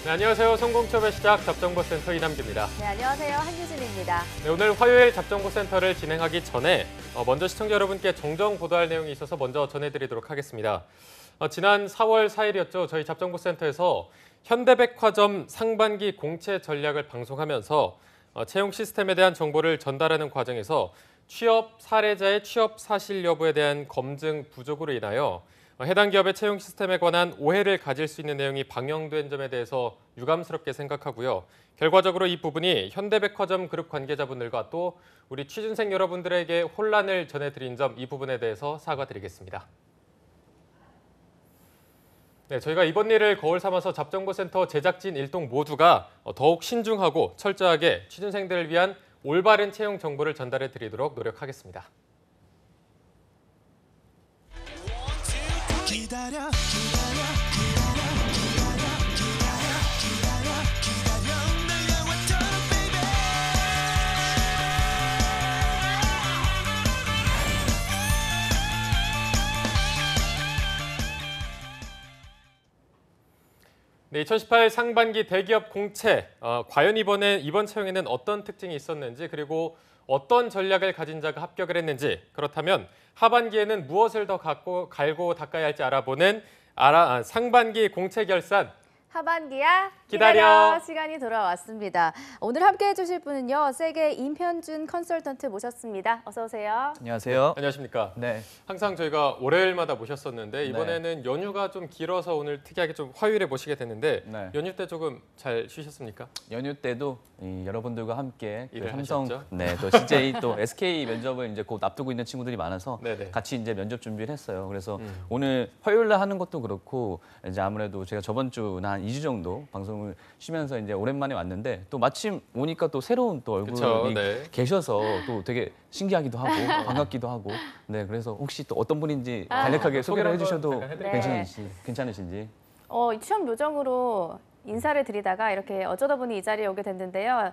네, 안녕하세요. 성공취업의 시작 잡정보센터 이남규입니다. 네, 안녕하세요. 한유진입니다. 네, 오늘 화요일 잡정보센터를 진행하기 전에 먼저 시청자 여러분께 정정 보도할 내용이 있어서 먼저 전해드리도록 하겠습니다. 지난 4월 4일이었죠. 저희 잡정보센터에서 현대백화점 상반기 공채 전략을 방송하면서 채용 시스템에 대한 정보를 전달하는 과정에서 취업 사례자의 취업 사실 여부에 대한 검증 부족으로 인하여 해당 기업의 채용 시스템에 관한 오해를 가질 수 있는 내용이 방영된 점에 대해서 유감스럽게 생각하고요. 결과적으로 이 부분이 현대백화점 그룹 관계자분들과 또 우리 취준생 여러분들에게 혼란을 전해드린 점, 이 부분에 대해서 사과드리겠습니다. 네, 저희가 이번 일을 거울 삼아서 잡정보센터 제작진 일동 모두가 더욱 신중하고 철저하게 취준생들을 위한 올바른 채용 정보를 전달해 드리도록 노력하겠습니다. 기다려. 네, 2018 상반기 대기업 공채, 과연 이번 채용에는 어떤 특징이 있었는지, 그리고 어떤 전략을 가진 자가 합격을 했는지, 그렇다면 하반기에는 무엇을 더 갈고 닦아야 할지 알아보는 상반기 공채 결산. 하반기야 기다려. 시간이 돌아왔습니다. 오늘 함께해 주실 분은요. 세계 임현준 컨설턴트 모셨습니다. 어서 오세요. 안녕하세요. 안녕하십니까. 네. 항상 저희가 월요일마다 모셨었는데 이번에는 연휴가 좀 길어서 오늘 특이하게 좀 화요일에 모시게 됐는데 네. 연휴 때 조금 잘 쉬셨습니까? 연휴 때도 여러분들과 함께 일을 삼성, 하셨죠? 또 CJ 또 SK 면접을 이제 곧 앞두고 있는 친구들이 많아서 네네. 같이 이제 면접 준비를 했어요. 그래서 오늘 화요일 날 하는 것도 그렇고 이제 아무래도 제가 저번 주나 한 2주 정도 방송을 쉬면서 이제 오랜만에 왔는데 또 마침 오니까 또 새로운 또 얼굴이 그쵸, 네. 계셔서 또 되게 신기하기도 하고 반갑기도 하고 네 그래서 혹시 또 어떤 분인지 간략하게 소개를 소개를 해주셔도 한번 잠깐 해드릴까요? 괜찮으신지. 취업 요정으로 인사를 드리다가 이렇게 어쩌다 보니 이 자리에 오게 됐는데요.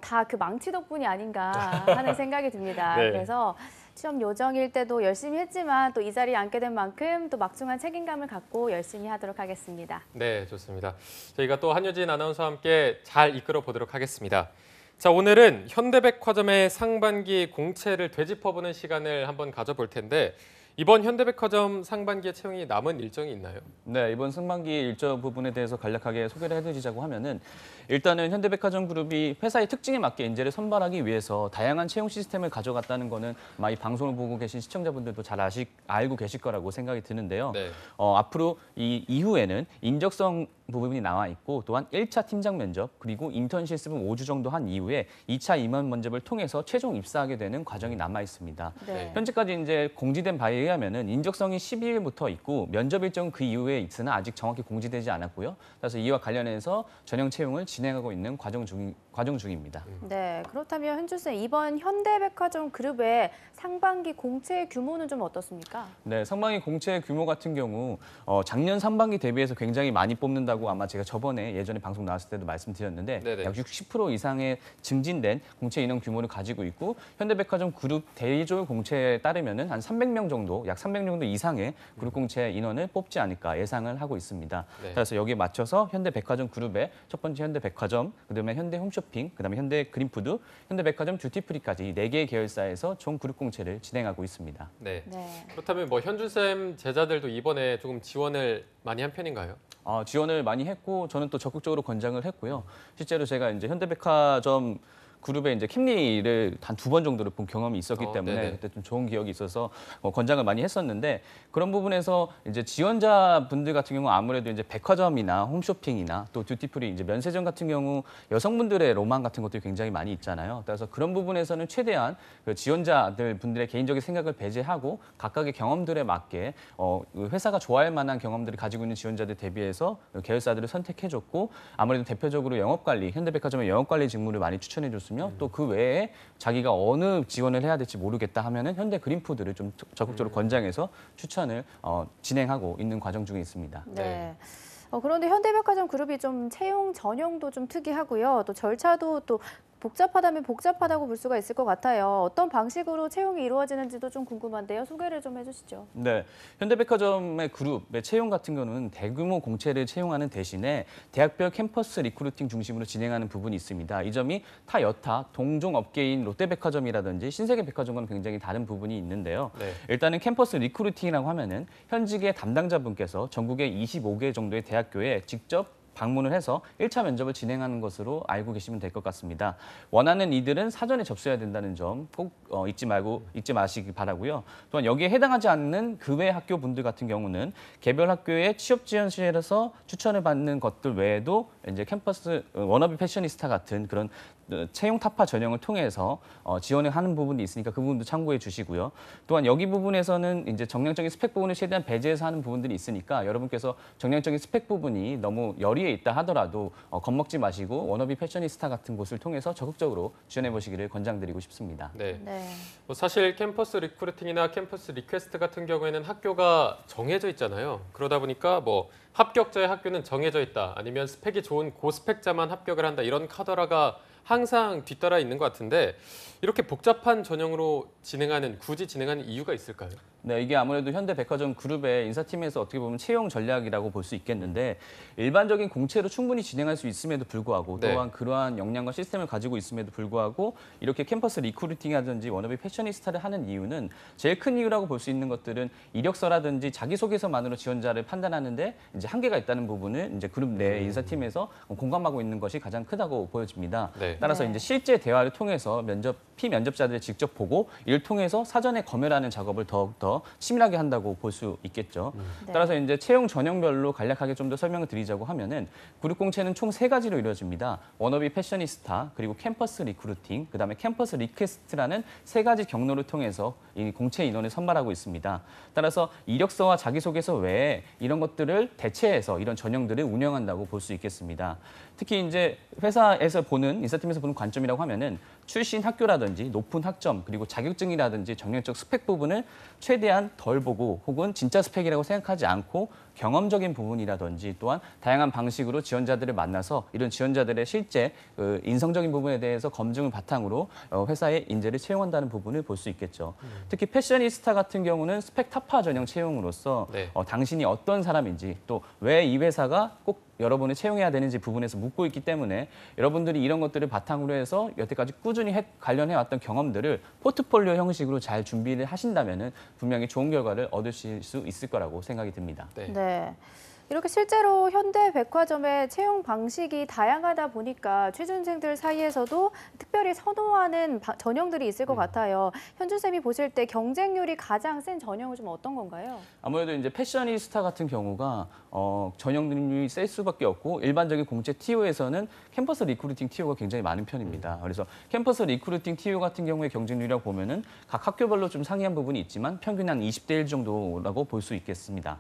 다 그 망치 덕분이 아닌가 하는 생각이 듭니다. 네. 그래서 취업 요정일 때도 열심히 했지만 또 이 자리에 앉게 된 만큼 또 막중한 책임감을 갖고 열심히 하도록 하겠습니다. 네, 좋습니다. 저희가 또 한유진 아나운서와 함께 잘 이끌어 보도록 하겠습니다. 자, 오늘은 현대백화점의 상반기 공채를 되짚어보는 시간을 한번 가져볼 텐데 이번 현대백화점 상반기에 채용이 남은 일정이 있나요? 네, 이번 상반기 일정 부분에 대해서 간략하게 소개를 해드리자고 하면은 일단은 현대백화점 그룹이 회사의 특징에 맞게 인재를 선발하기 위해서 다양한 채용 시스템을 가져갔다는 거는 아마 이 방송을 보고 계신 시청자분들도 잘 알고 계실 거라고 생각이 드는데요. 네. 앞으로 이 이후에는 인적성 부분이 나와 있고 또한 1차 팀장 면접 그리고 인턴 실습은 5주 정도 한 이후에 2차 임원 면접을 통해서 최종 입사하게 되는 과정이 남아 있습니다. 네. 현재까지 이제 공지된 바에 의하면은 인적성이 12일부터 있고 면접 일정은 그 이후에 있으나 아직 정확히 공지되지 않았고요. 그래서 이와 관련해서 전형 채용을 진행하고 있는 과정 중입니다. 네, 그렇다면 현준 쌤 이번 현대백화점 그룹의 상반기 공채 규모는 좀 어떻습니까? 네, 상반기 공채 규모 같은 경우 작년 상반기 대비해서 굉장히 많이 뽑는다고 아마 제가 예전에 방송 나왔을 때도 말씀드렸는데 네네. 약 60% 이상의 증진된 공채 인원 규모를 가지고 있고 현대백화점 그룹 대졸 공채에 따르면은 한 300명 정도, 약 300명 정도 이상의 그룹 공채 인원을 뽑지 않을까 예상을 하고 있습니다. 네. 그래서 여기에 맞춰서 현대백화점 그룹의 첫 번째 현대백화점, 그다음에 현대홈쇼핑, 그다음에 현대그린푸드, 현대백화점 듀티프리까지 4개의 계열사에서 총 그룹 공채를 진행하고 있습니다. 네. 네. 그렇다면 현준쌤 제자들도 이번에 조금 지원을 많이 한 편인가요? 지원을 많이 했고 저는 또 적극적으로 권장을 했고요. 실제로 제가 이제 현대백화점 그룹에 이제 캠리를 한 2번 정도를 본 경험이 있었기 때문에 네네. 그때 좀 좋은 기억이 있어서 권장을 많이 했었는데 그런 부분에서 이제 지원자분들 같은 경우 아무래도 이제 백화점이나 홈쇼핑이나 또 듀티프리 이제 면세점 같은 경우 여성분들의 로망 같은 것들이 굉장히 많이 있잖아요. 그래서 그런 부분에서는 최대한 그 지원자들 분들의 개인적인 생각을 배제하고 각각의 경험들에 맞게 회사가 좋아할 만한 경험들을 가지고 있는 지원자들 대비해서 계열사들을 선택해줬고 아무래도 대표적으로 영업관리, 현대백화점의 영업관리 직무를 많이 추천해줬습니다. 또 그 외에 자기가 어느 지원을 해야 될지 모르겠다 하면은 현대그린푸드를 좀 적극적으로 권장해서 추천을 진행하고 있는 과정 중에 있습니다. 네. 그런데 현대백화점 그룹이 좀 채용 전형도 좀 특이하고요. 또 절차도 또 복잡하다면 복잡하다고 볼 수가 있을 것 같아요. 어떤 방식으로 채용이 이루어지는지도 좀 궁금한데요. 소개를 좀 해주시죠. 네, 현대백화점의 그룹의 채용 같은 경우는 대규모 공채를 채용하는 대신에 대학별 캠퍼스 리크루팅 중심으로 진행하는 부분이 있습니다. 이 점이 타 여타 동종 업계인 롯데백화점이라든지 신세계백화점과는 굉장히 다른 부분이 있는데요. 네. 일단은 캠퍼스 리크루팅이라고 하면은 현직의 담당자분께서 전국의 25개 정도의 대학교에 직접 방문을 해서 1차 면접을 진행하는 것으로 알고 계시면 될 것 같습니다. 원하는 이들은 사전에 접수해야 된다는 점 꼭 잊지 마시기 바라고요. 또한 여기에 해당하지 않는 그 외 학교 분들 같은 경우는 개별 학교의 취업 지원실에서 추천을 받는 것들 외에도 이제 캠퍼스 워너비 패셔니스타 같은 그런 채용 타파 전형을 통해서 지원을 하는 부분이 있으니까 그 부분도 참고해 주시고요. 또한 여기 부분에서는 이제 정량적인 스펙 부분을 최대한 배제해서 하는 부분들이 있으니까 여러분께서 정량적인 스펙 부분이 너무 열의에 있다 하더라도 겁먹지 마시고 워너비 패셔니스타 같은 곳을 통해서 적극적으로 지원해 보시기를 권장드리고 싶습니다. 네. 네. 뭐 사실 캠퍼스 리크루팅이나 캠퍼스 리퀘스트 같은 경우에는 학교가 정해져 있잖아요. 그러다 보니까 뭐 합격자의 학교는 정해져 있다, 아니면 스펙이 좋은 고스펙자만 합격을 한다, 이런 카더라가 항상 뒤따라 있는 것 같은데 이렇게 복잡한 전형으로 굳이 진행하는 이유가 있을까요? 네, 이게 아무래도 현대백화점 그룹의 인사팀에서 어떻게 보면 채용 전략이라고 볼 수 있겠는데 일반적인 공채로 충분히 진행할 수 있음에도 불구하고 네. 또한 그러한 역량과 시스템을 가지고 있음에도 불구하고 이렇게 캠퍼스 리크루팅이라든지 워너비 패셔니스타를 하는 이유는 제일 큰 이유라고 볼 수 있는 것들은 이력서라든지 자기소개서만으로 지원자를 판단하는데 이제 한계가 있다는 부분을 이제 그룹 내 인사팀에서 공감하고 있는 것이 가장 크다고 보여집니다. 네. 따라서 네. 이제 실제 대화를 통해서 피면접자들을 직접 보고 이를 통해서 사전에 검열하는 작업을 더욱더 치밀하게 한다고 볼 수 있겠죠. 네. 따라서 이제 채용 전형별로 간략하게 좀 더 설명을 드리자고 하면은 그룹 공채는 총 3가지로 이루어집니다. 워너비 패셔니스타, 그리고 캠퍼스 리크루팅, 그다음에 캠퍼스 리퀘스트라는 3가지 경로를 통해서 이 공채 인원을 선발하고 있습니다. 따라서 이력서와 자기소개서 외에 이런 것들을 대체해서 이런 전형들을 운영한다고 볼 수 있겠습니다. 특히 이제 회사에서 보는 인사팀에서 보는 관점이라고 하면은 출신 학교라든지 높은 학점 그리고 자격증이라든지 정량적 스펙 부분을 최대한 덜 보고 혹은 진짜 스펙이라고 생각하지 않고 경험적인 부분이라든지 또한 다양한 방식으로 지원자들을 만나서 이런 지원자들의 실제 인성적인 부분에 대해서 검증을 바탕으로 회사의 인재를 채용한다는 부분을 볼 수 있겠죠. 특히 패셔니스타 같은 경우는 스펙 타파 전형 채용으로서 네. 당신이 어떤 사람인지 또 왜 이 회사가 꼭 여러분을 채용해야 되는지 부분에서 묻고 있기 때문에 여러분들이 이런 것들을 바탕으로 해서 여태까지 꾸준히 관련해왔던 경험들을 포트폴리오 형식으로 잘 준비를 하신다면 분명히 좋은 결과를 얻으실 수 있을 거라고 생각이 듭니다. 네. 네. 이렇게 실제로 현대백화점의 채용 방식이 다양하다 보니까 취준생들 사이에서도 특별히 선호하는 전형들이 있을 것 같아요. 현준 쌤이 보실 때 경쟁률이 가장 센 전형은 좀 어떤 건가요? 아무래도 이제 패셔니스타 같은 경우가 전형률이 셀 수밖에 없고 일반적인 공채 TO에서는 캠퍼스 리크루팅 TO가 굉장히 많은 편입니다. 그래서 캠퍼스 리크루팅 TO 같은 경우의 경쟁률이라고 보면은 각 학교별로 좀 상이한 부분이 있지만 평균 한 20대 1 정도라고 볼 수 있겠습니다.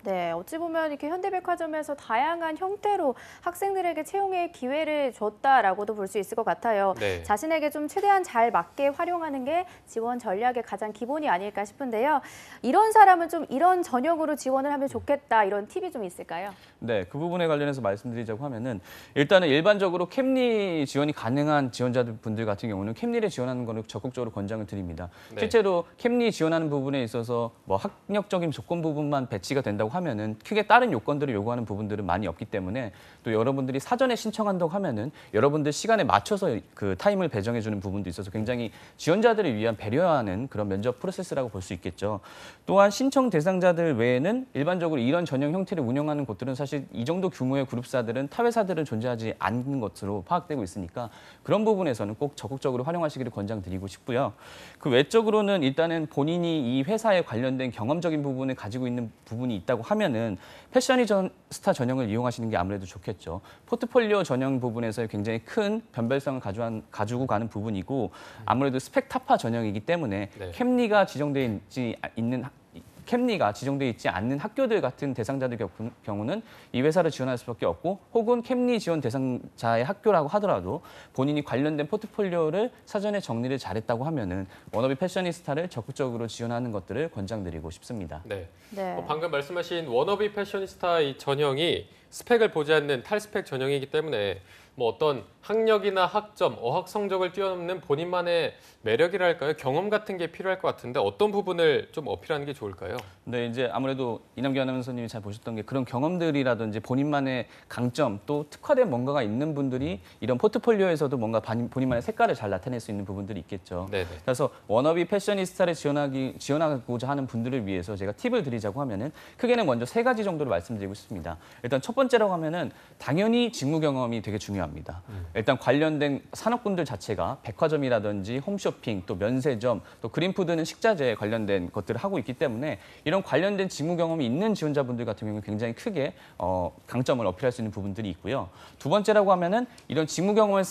네, 어찌 보면 이렇게 현대백화점에서 다양한 형태로 학생들에게 채용의 기회를 줬다라고도 볼 수 있을 것 같아요. 네. 자신에게 좀 최대한 잘 맞게 활용하는 게 지원 전략의 가장 기본이 아닐까 싶은데요. 이런 사람은 좀 이런 전형으로 지원을 하면 좋겠다, 이런 팁이 좀 있을까요? 네, 그 부분에 관련해서 말씀드리자고 하면은 일단은 일반적으로 캠리 지원이 가능한 지원자들 분들 같은 경우는 캠리를 지원하는 거를 적극적으로 권장을 드립니다. 네. 실제로 캠리 지원하는 부분에 있어서 뭐 학력적인 조건 부분만 배치가 된다고 하면은 크게 다른 요건들을 요구하는 부분들은 많이 없기 때문에 또 여러분들이 사전에 신청한다고 하면은 여러분들 시간에 맞춰서 그 타임을 배정해 주는 부분도 있어서 굉장히 지원자들을 위한 배려하는 그런 면접 프로세스라고 볼 수 있겠죠. 또한 신청 대상자들 외에는 일반적으로 이런 전형 형태를 운영하는 곳들은 사실 이 정도 규모의 그룹사들은 타 회사들은 존재하지 않는 것으로 파악되고 있으니까 그런 부분에서는 꼭 적극적으로 활용하시기를 권장드리고 싶고요. 그 외적으로는 일단은 본인이 이 회사에 관련된 경험적인 부분을 가지고 있는 부분이 있다고 하면은 패셔니스타 전형을 이용하시는 게 아무래도 좋겠죠. 포트폴리오 전형 부분에서 굉장히 큰 변별성을 가지고 가는 부분이고 아무래도 스펙 타파 전형이기 때문에 네. 캠리가 지정돼 있지 않는 학교들 같은 대상자들 경우는 이 회사를 지원할 수밖에 없고 혹은 캠리 지원 대상자의 학교라고 하더라도 본인이 관련된 포트폴리오를 사전에 정리를 잘했다고 하면은 워너비 패셔니스타를 적극적으로 지원하는 것들을 권장드리고 싶습니다. 네. 네. 방금 말씀하신 워너비 패셔니스타 이 전형이 스펙을 보지 않는 탈스펙 전형이기 때문에 뭐 어떤 학력이나 학점, 어학 성적을 뛰어넘는 본인만의 매력이랄까요? 경험 같은 게 필요할 것 같은데 어떤 부분을 좀 어필하는 게 좋을까요? 네, 이제 아무래도 이남규 아나운서님이 잘 보셨던 게 그런 경험들이라든지 본인만의 강점 또 특화된 뭔가가 있는 분들이 이런 포트폴리오에서도 뭔가 본인만의 색깔을 잘 나타낼 수 있는 부분들이 있겠죠. 네네. 그래서 워너비 패셔니스타를 지원하고자 하는 분들을 위해서 제가 팁을 드리자고 하면은 크게는 먼저 세 가지 정도를 말씀드리고 싶습니다. 일단 첫 번째라고 하면은 당연히 직무 경험이 되게 중요합니다. 일단 관련된 산업군들 자체가 백화점이라든지 홈쇼핑, 또 면세점, 또 그린푸드는 식자재 관련된 것들을 하고 있기 때문에 이런 관련된 직무 경험이 있는 지원자분들 같은 경우는 굉장히 크게 강점을 어필할 수 있는 부분들이 있고요. 두 번째라고 하면은 이런 직무 경험을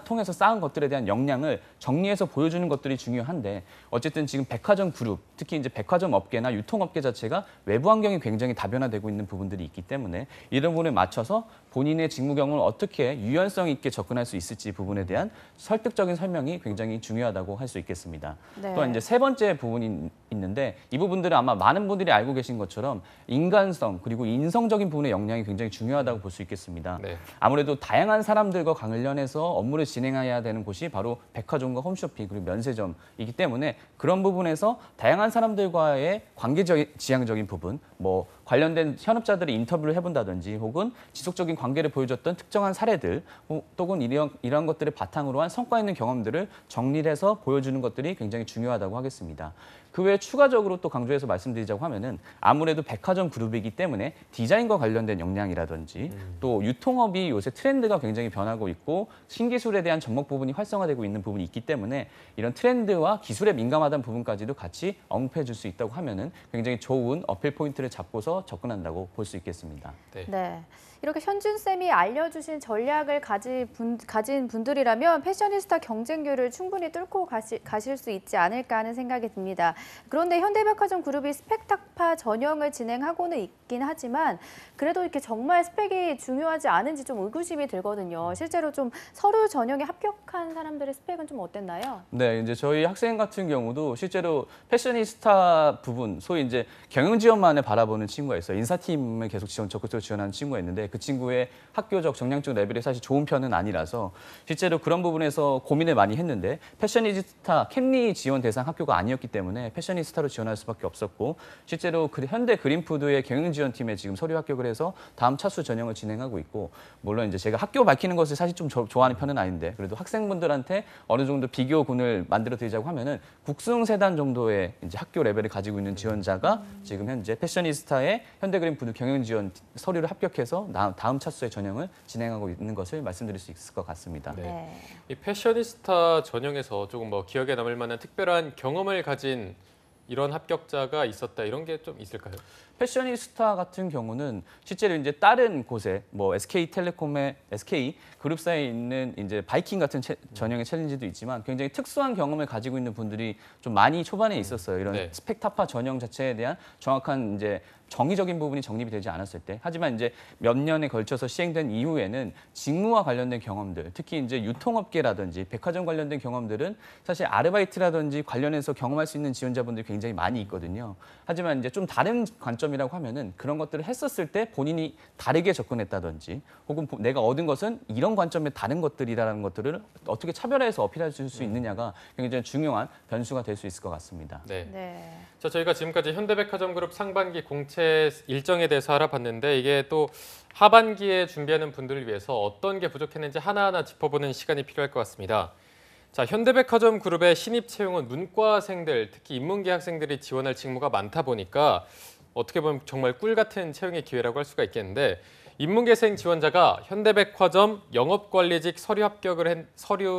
통해서 쌓은 것들에 대한 역량을 정리해서 보여주는 것들이 중요한데 어쨌든 지금 백화점 그룹, 특히 이제 백화점 업계나 유통업계 자체가 외부 환경이 굉장히 다변화되고 있는 부분들이 있기 때문에 이런 부분에 맞춰서 본인의 직무 경험을 어떻게 유연성 있게 접근할 수 있을지 부분에 대한 설득적인 설명이 굉장히 중요하다고 할 수 있겠습니다. 네. 또한 이제 세 번째 부분이 있는데 이 부분들은 아마 많은 분들이 알고 계신 것처럼 인간성 그리고 인성적인 부분의 역량이 굉장히 중요하다고 볼 수 있겠습니다. 네. 아무래도 다양한 사람들과 관련해서 업무를 진행해야 되는 곳이 바로 백화점과 홈쇼핑 그리고 면세점이기 때문에 그런 부분에서 다양한 사람들과의 지향적인 부분, 뭐 관련된 현업자들의 인터뷰를 해본다든지 혹은 지속적인 관계를 보여줬던 특정한 사례들 또는 이러한 것들을 바탕으로 한 성과 있는 경험들을 정리를 해서 보여주는 것들이 굉장히 중요하다고 하겠습니다. 그 외에 추가적으로 또 강조해서 말씀드리자고 하면은 아무래도 백화점 그룹이기 때문에 디자인과 관련된 역량이라든지 또 유통업이 요새 트렌드가 굉장히 변하고 있고 신기술에 대한 접목 부분이 활성화되고 있는 부분이 있기 때문에 이런 트렌드와 기술에 민감하다는 부분까지도 같이 언급해 줄 수 있다고 하면은 굉장히 좋은 어필 포인트를 잡고서 접근한다고 볼 수 있겠습니다. 네. 네. 이렇게 현준 쌤이 알려주신 전략을 가진 분들이라면 패셔니스타 경쟁률을 충분히 뚫고 가실 수 있지 않을까 하는 생각이 듭니다. 그런데 현대백화점 그룹이 스펙타파 전형을 진행하고는 있긴 하지만 그래도 이렇게 정말 스펙이 중요하지 않은지 좀 의구심이 들거든요. 실제로 좀 서류 전형에 합격한 사람들의 스펙은 좀 어땠나요? 네, 이제 저희 학생 같은 경우도 실제로 패셔니스타 부분, 소위 이제 경영 지원만을 바라보는 친구가 있어요. 인사팀을 계속 적극적으로 지원하는 친구가 있는데 그 친구의 학교적 정량적 레벨이 사실 좋은 편은 아니라서 실제로 그런 부분에서 고민을 많이 했는데 패셔니스타 캔리 지원 대상 학교가 아니었기 때문에 패셔니스타로 지원할 수밖에 없었고 실제로 현대 그린푸드의 경영 지원팀에 지금 서류 합격을 해서 다음 차수 전형을 진행하고 있고 물론 이제 제가 학교 밝히는 것을 사실 좀 좋아하는 편은 아닌데 그래도 학생분들한테 어느 정도 비교군을 만들어 드리자고 하면은 국승세단 정도의 이제 학교 레벨을 가지고 있는 지원자가 지금 현재 패셔니스타의 현대그린푸드 경영 지원 서류를 합격해서 다음 차수의 전형을 진행하고 있는 것을 말씀드릴 수 있을 것 같습니다. 네. 이 패셔니스타 전형에서 조금 뭐 기억에 남을 만한 특별한 경험을 가진 이런 합격자가 있었다 이런 게 좀 있을까요? 패셔니스타 같은 경우는 실제로 이제 다른 곳에 뭐 SK텔레콤의 SK 그룹사에 있는 이제 바이킹 같은 전형의 챌린지도 있지만 굉장히 특수한 경험을 가지고 있는 분들이 좀 많이 초반에 있었어요. 이런 네. 스펙타파 전형 자체에 대한 정확한 이제 정의적인 부분이 정립이 되지 않았을 때 하지만 이제 몇 년에 걸쳐서 시행된 이후에는 직무와 관련된 경험들 특히 이제 유통업계라든지 백화점 관련된 경험들은 사실 아르바이트라든지 관련해서 경험할 수 있는 지원자분들이 굉장히 많이 있거든요. 하지만 이제 좀 다른 관점이라고 하면은 그런 것들을 했었을 때 본인이 다르게 접근했다든지 혹은 내가 얻은 것은 이런 관점의 다른 것들이라는 것들을 어떻게 차별화해서 어필할 수 있느냐가 굉장히 중요한 변수가 될 수 있을 것 같습니다. 네. 네. 자, 저희가 지금까지 현대백화점 그룹 상반기 공채 일정에 대해서 알아봤는데 이게 또 하반기에 준비하는 분들을 위해서 어떤 게 부족했는지 하나하나 짚어보는 시간이 필요할 것 같습니다. 자, 현대백화점 그룹의 신입 채용은 문과생들, 특히 인문계 학생들이 지원할 직무가 많다 보니까 어떻게 보면 정말 꿀 같은 채용의 기회라고 할 수가 있겠는데 인문계생 지원자가 현대백화점 영업관리직 서류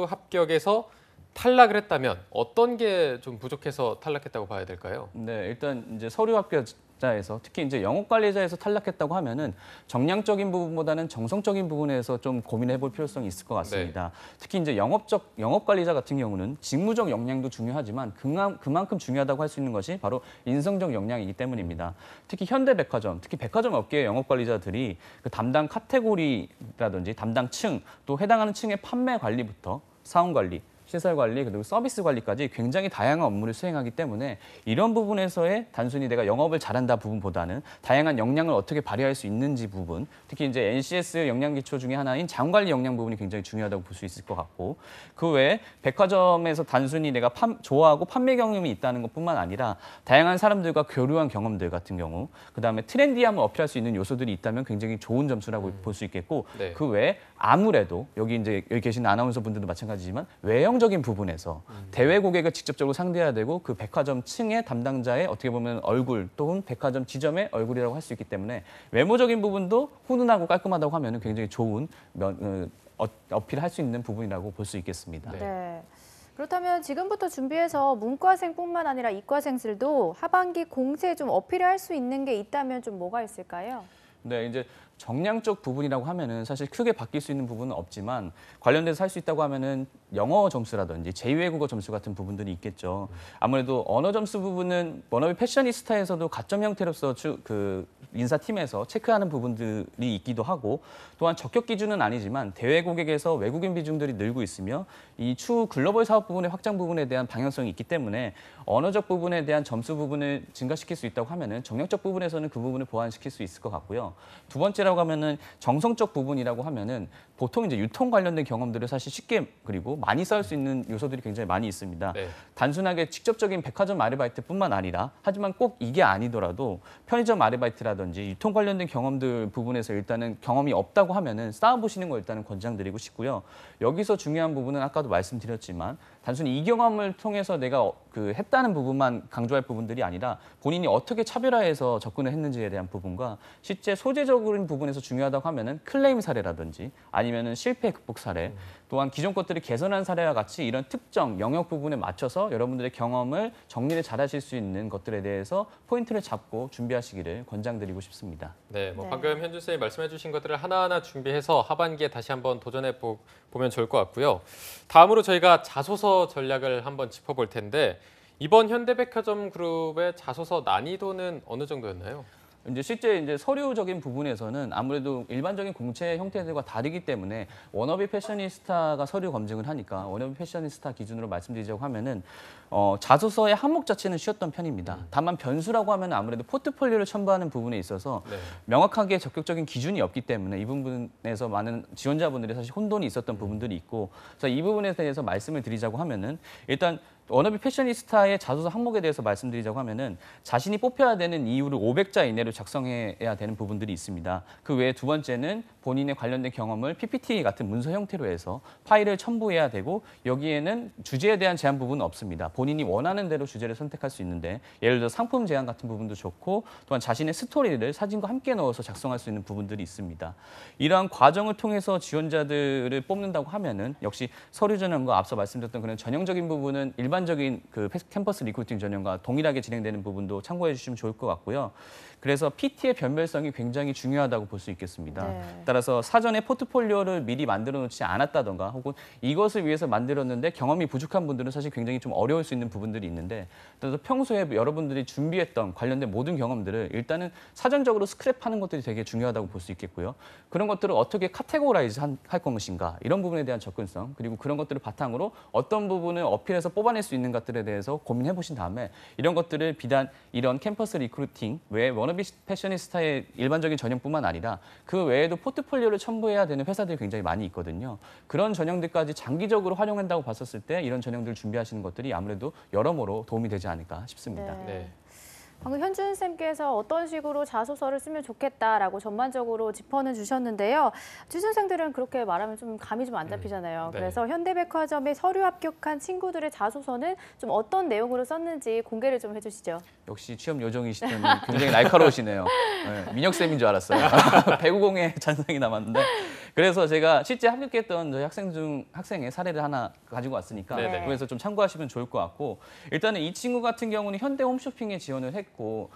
합격에서 탈락을 했다면 어떤 게 좀 부족해서 탈락했다고 봐야 될까요? 네, 일단 이제 서류 합격자에서 특히 이제 영업관리자에서 탈락했다고 하면은 정량적인 부분보다는 정성적인 부분에서 좀 고민해 볼 필요성이 있을 것 같습니다. 특히 이제 영업관리자 같은 경우는 직무적 역량도 중요하지만 그만큼 중요하다고 할 수 있는 것이 바로 인성적 역량이기 때문입니다. 특히 현대백화점, 특히 백화점 업계의 영업관리자들이 그 담당 카테고리라든지 담당 층 또 해당하는 층의 판매 관리부터 사원 관리 시설 관리 그리고 서비스 관리까지 굉장히 다양한 업무를 수행하기 때문에 이런 부분에서의 단순히 내가 영업을 잘한다 부분보다는 다양한 역량을 어떻게 발휘할 수 있는지 부분, 특히 이제 NCS 역량 기초 중에 하나인 자원관리 역량 부분이 굉장히 중요하다고 볼 수 있을 것 같고, 그 외에 백화점에서 단순히 내가 좋아하고 판매 경험이 있다는 것뿐만 아니라 다양한 사람들과 교류한 경험들 같은 경우, 그다음에 트렌디함을 어필할 수 있는 요소들이 있다면 굉장히 좋은 점수라고 볼 수 있겠고, 네. 그 외에 아무래도 여기 계신 아나운서 분들도 마찬가지지만 외형적인 부분에서 대외 고객을 직접적으로 상대해야 되고 그 백화점 층의 담당자의 어떻게 보면 얼굴 또는 백화점 지점의 얼굴이라고 할 수 있기 때문에 외모적인 부분도 훈훈하고 깔끔하다고 하면 굉장히 좋은 어필할 수 있는 부분이라고 볼 수 있겠습니다. 네. 네. 그렇다면 지금부터 준비해서 문과생뿐만 아니라 이과생들도 하반기 공세에 좀 어필할 수 있는 게 있다면 좀 뭐가 있을까요? 네, 이제 정량적 부분이라고 하면은 사실 크게 바뀔 수 있는 부분은 없지만 관련돼서 할 수 있다고 하면은 영어 점수라든지 제2외국어 점수 같은 부분들이 있겠죠. 아무래도 언어 점수 부분은 워너비 패셔니스타에서도 가점 형태로서 그 인사팀에서 체크하는 부분들이 있기도 하고, 또한 적격 기준은 아니지만 대외 고객에서 외국인 비중들이 늘고 있으며 이 추후 글로벌 사업 부분의 확장 부분에 대한 방향성이 있기 때문에 언어적 부분에 대한 점수 부분을 증가시킬 수 있다고 하면은 정량적 부분에서는 그 부분을 보완시킬 수 있을 것 같고요. 두 번째라고 하면은 정성적 부분이라고 하면은 보통 이제 유통 관련된 경험들을 사실 쉽게 그리고 많이 쌓을 수 있는 요소들이 굉장히 많이 있습니다. 네. 단순하게 직접적인 백화점 아르바이트뿐만 아니라, 하지만 꼭 이게 아니더라도 편의점 아르바이트라든지 유통 관련된 경험들 부분에서 일단은 경험이 없다고 하면은 쌓아보시는 거 일단은 권장드리고 싶고요. 여기서 중요한 부분은 아까도 말씀드렸지만 단순히 이 경험을 통해서 내가 했다는 부분만 강조할 부분들이 아니라 본인이 어떻게 차별화해서 접근을 했는지에 대한 부분과 실제 소재적인 부분에서 중요하다고 하면은 클레임 사례라든지 아니면은 실패 극복 사례, 또한 기존 것들을 개선한 사례와 같이 이런 특정 영역 부분에 맞춰서 여러분들의 경험을 정리를 잘하실 수 있는 것들에 대해서 포인트를 잡고 준비하시기를 권장드리고 싶습니다. 네, 뭐 네. 방금 현준 쌤이 말씀해주신 것들을 하나하나 준비해서 하반기에 다시 한번 도전해 보면 좋을 것 같고요. 다음으로 저희가 자소서 전략을 한번 짚어볼 텐데 이번 현대백화점 그룹의 자소서 난이도는 어느 정도였나요? 이제 실제 이제 서류적인 부분에서는 아무래도 일반적인 공채 형태들과 다르기 때문에 워너비 패셔니스타가 서류 검증을 하니까 워너비 패셔니스타 기준으로 말씀드리자고 하면은 자소서의 항목 자체는 쉬웠던 편입니다. 다만 변수라고 하면 아무래도 포트폴리오를 첨부하는 부분에 있어서 네. 명확하게 적격적인 기준이 없기 때문에 이 부분에서 많은 지원자분들이 사실 혼돈이 있었던 부분들이 있고, 그래서 이 부분에 대해서 말씀을 드리자고 하면은 일단 워너비 패셔니스타의 자소서 항목에 대해서 말씀드리자고 하면은 자신이 뽑혀야 되는 이유를 500자 이내로 작성해야 되는 부분들이 있습니다. 그 외에 두 번째는 본인의 관련된 경험을 PPT 같은 문서 형태로 해서 파일을 첨부해야 되고, 여기에는 주제에 대한 제한 부분은 없습니다. 본인이 원하는 대로 주제를 선택할 수 있는데 예를 들어 상품 제한 같은 부분도 좋고, 또한 자신의 스토리를 사진과 함께 넣어서 작성할 수 있는 부분들이 있습니다. 이러한 과정을 통해서 지원자들을 뽑는다고 하면은 역시 서류 전형과 앞서 말씀드렸던 그런 전형적인 부분은 일반적인 그 캠퍼스 리크루팅 전형과 동일하게 진행되는 부분도 참고해 주시면 좋을 것 같고요. 그래서 PT의 변별성이 굉장히 중요하다고 볼 수 있겠습니다. 네. 따라서 사전에 포트폴리오를 미리 만들어 놓지 않았다던가 혹은 이것을 위해서 만들었는데 경험이 부족한 분들은 사실 굉장히 좀 어려울 수 있는 부분들이 있는데, 따라서 평소에 여러분들이 준비했던 관련된 모든 경험들을 일단은 사전적으로 스크랩하는 것들이 되게 중요하다고 볼 수 있겠고요. 그런 것들을 어떻게 카테고라이즈 할 것인가, 이런 부분에 대한 접근성, 그리고 그런 것들을 바탕으로 어떤 부분을 어필해서 뽑아낼 수 있는 것들에 대해서 고민해 보신 다음에 이런 것들을 비단 이런 캠퍼스 리크루팅 외에 워너비 패셔니스타의 일반적인 전형뿐만 아니라 그 외에도 포트폴리오를 첨부해야 되는 회사들이 굉장히 많이 있거든요. 그런 전형들까지 장기적으로 활용한다고 봤었을 때 이런 전형들을 준비하시는 것들이 아무래도 여러모로 도움이 되지 않을까 싶습니다. 네. 네. 방금 현준 쌤께서 어떤 식으로 자소서를 쓰면 좋겠다라고 전반적으로 짚어는 주셨는데요. 취준생들은 그렇게 말하면 좀 감이 좀 안 잡히잖아요. 네. 그래서 현대백화점에 서류 합격한 친구들의 자소서는 좀 어떤 내용으로 썼는지 공개를 좀 해주시죠. 역시 취업 요정이시더니 굉장히 날카로우시네요. 네, 민혁쌤인 줄 알았어요. 배구공의 잔상이 남았는데. 그래서 제가 실제 합격했던 저희 학생의 사례를 하나 가지고 왔으니까 네네. 그래서 좀 참고하시면 좋을 것 같고, 일단은 이 친구 같은 경우는 현대 홈쇼핑에 지원을 했고,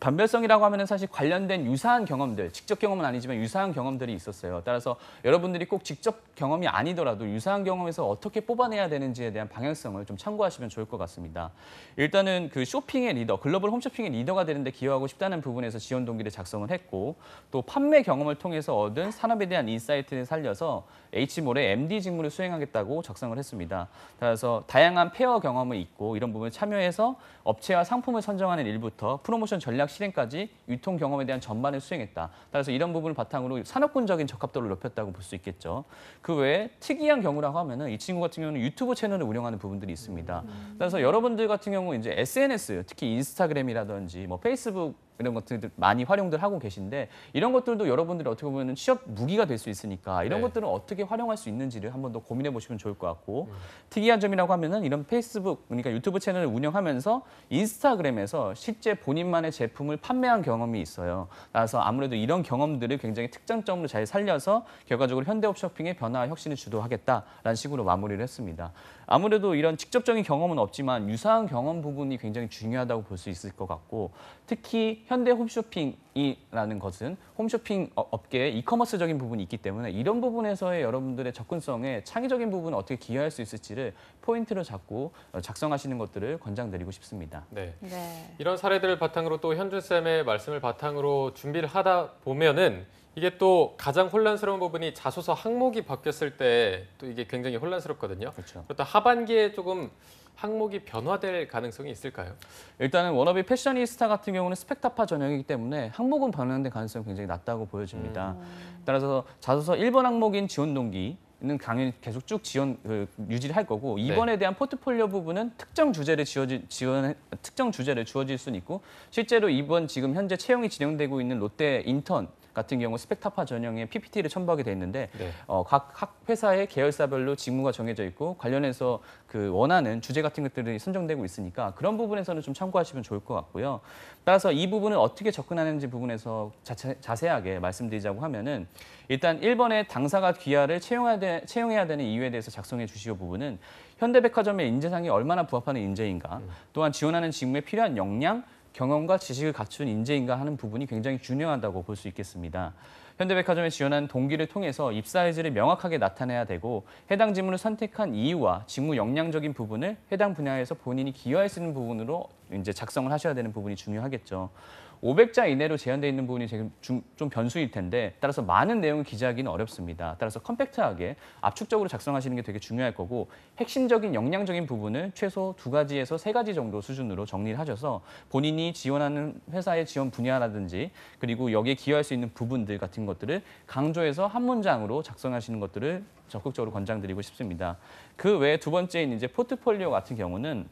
변별성이라고 하면은 사실 관련된 유사한 경험들, 직접 경험은 아니지만 유사한 경험들이 있었어요. 따라서 여러분들이 꼭 직접 경험이 아니더라도 유사한 경험에서 어떻게 뽑아내야 되는지에 대한 방향성을 좀 참고하시면 좋을 것 같습니다. 일단은 그 쇼핑의 리더, 글로벌 홈쇼핑의 리더가 되는데 기여하고 싶다는 부분에서 지원 동기를 작성을 했고, 또 판매 경험을 통해서 얻은 산업의 사업에 대한 인사이트를 살려서 H몰의 MD 직무를 수행하겠다고 작성을 했습니다. 따라서 다양한 페어 경험을 있고 이런 부분에 참여해서 업체와 상품을 선정하는 일부터 프로모션 전략 실행까지 유통 경험에 대한 전반을 수행했다. 따라서 이런 부분을 바탕으로 산업군적인 적합도를 높였다고 볼 수 있겠죠. 그 외에 특이한 경우라고 하면은 이 친구 같은 경우는 유튜브 채널을 운영하는 부분들이 있습니다. 그래서 여러분들 같은 경우 이제 SNS, 특히 인스타그램이라든지 뭐 페이스북 이런 것들도 많이 활용들 하고 계신데 이런 것들도 여러분들이 어떻게 보면 취업 무기가 될 수 있으니까 이런 네. 것들은 어떻게 활용할 수 있는지를 한번 더 고민해 보시면 좋을 것 같고 특이한 점이라고 하면은 이런 페이스북 그러니까 유튜브 채널을 운영하면서 인스타그램에서 실제 본인만의 제품을 판매한 경험이 있어요. 따라서 아무래도 이런 경험들을 굉장히 특장점으로 잘 살려서 결과적으로 현대홈쇼핑의 변화와 혁신을 주도하겠다라는 식으로 마무리를 했습니다. 아무래도 이런 직접적인 경험은 없지만 유사한 경험 부분이 굉장히 중요하다고 볼 수 있을 것 같고 특히 현대 홈쇼핑이라는 것은 홈쇼핑 업계의 이커머스적인 부분이 있기 때문에 이런 부분에서의 여러분들의 접근성에 창의적인 부분을 어떻게 기여할 수 있을지를 포인트로 잡고 작성하시는 것들을 권장드리고 싶습니다. 네. 네. 이런 사례들을 바탕으로 또 현준쌤의 말씀을 바탕으로 준비를 하다 보면은 이게 또 가장 혼란스러운 부분이 자소서 항목이 바뀌었을 때 또 이게 굉장히 혼란스럽거든요. 그렇죠. 그렇다 하반기에 조금 항목이 변화될 가능성이 있을까요? 일단은 워너비 패셔니스타 같은 경우는 스펙타파 전형이기 때문에 항목은 변환될 가능성이 굉장히 낮다고 보여집니다. 따라서 자소서 1번 항목인 지원 동기는 당연히 계속 쭉 유지를 할 거고 2번에 대한 포트폴리오 부분은 특정 주제를 주어질 수는 있고 실제로 이번 지금 현재 채용이 진행되고 있는 롯데 인턴 같은 경우 스펙타파 전형의 PPT를 첨부하게 돼 있는데 네. 각 회사의 계열사별로 직무가 정해져 있고 관련해서 그 원하는 주제 같은 것들이 선정되고 있으니까 그런 부분에서는 좀 참고하시면 좋을 것 같고요. 따라서 이 부분을 어떻게 접근하는지 부분에서 자세하게 말씀드리자고 하면은 일단 1번의 당사가 귀하를 채용해야 되는 이유에 대해서 작성해 주시오 부분은 현대백화점의 인재상이 얼마나 부합하는 인재인가 또한 지원하는 직무에 필요한 역량 경험과 지식을 갖춘 인재인가 하는 부분이 굉장히 중요하다고 볼 수 있겠습니다. 현대백화점에 지원한 동기를 통해서 입사 의지를 명확하게 나타내야 되고 해당 직무를 선택한 이유와 직무 역량적인 부분을 해당 분야에서 본인이 기여할 수 있는 부분으로 이제 작성을 하셔야 되는 부분이 중요하겠죠. 500자 이내로 제한되어 있는 부분이 지금 좀 변수일 텐데 따라서 많은 내용을 기재하기는 어렵습니다. 따라서 컴팩트하게 압축적으로 작성하시는 게 되게 중요할 거고 핵심적인 역량적인 부분을 최소 2가지에서 3가지 정도 수준으로 정리를 하셔서 본인이 지원하는 회사의 지원 분야라든지 그리고 여기에 기여할 수 있는 부분들 같은 것들을 강조해서 한 문장으로 작성하시는 것들을 적극적으로 권장드리고 싶습니다. 그 외에 두 번째인 이제 포트폴리오 같은 경우는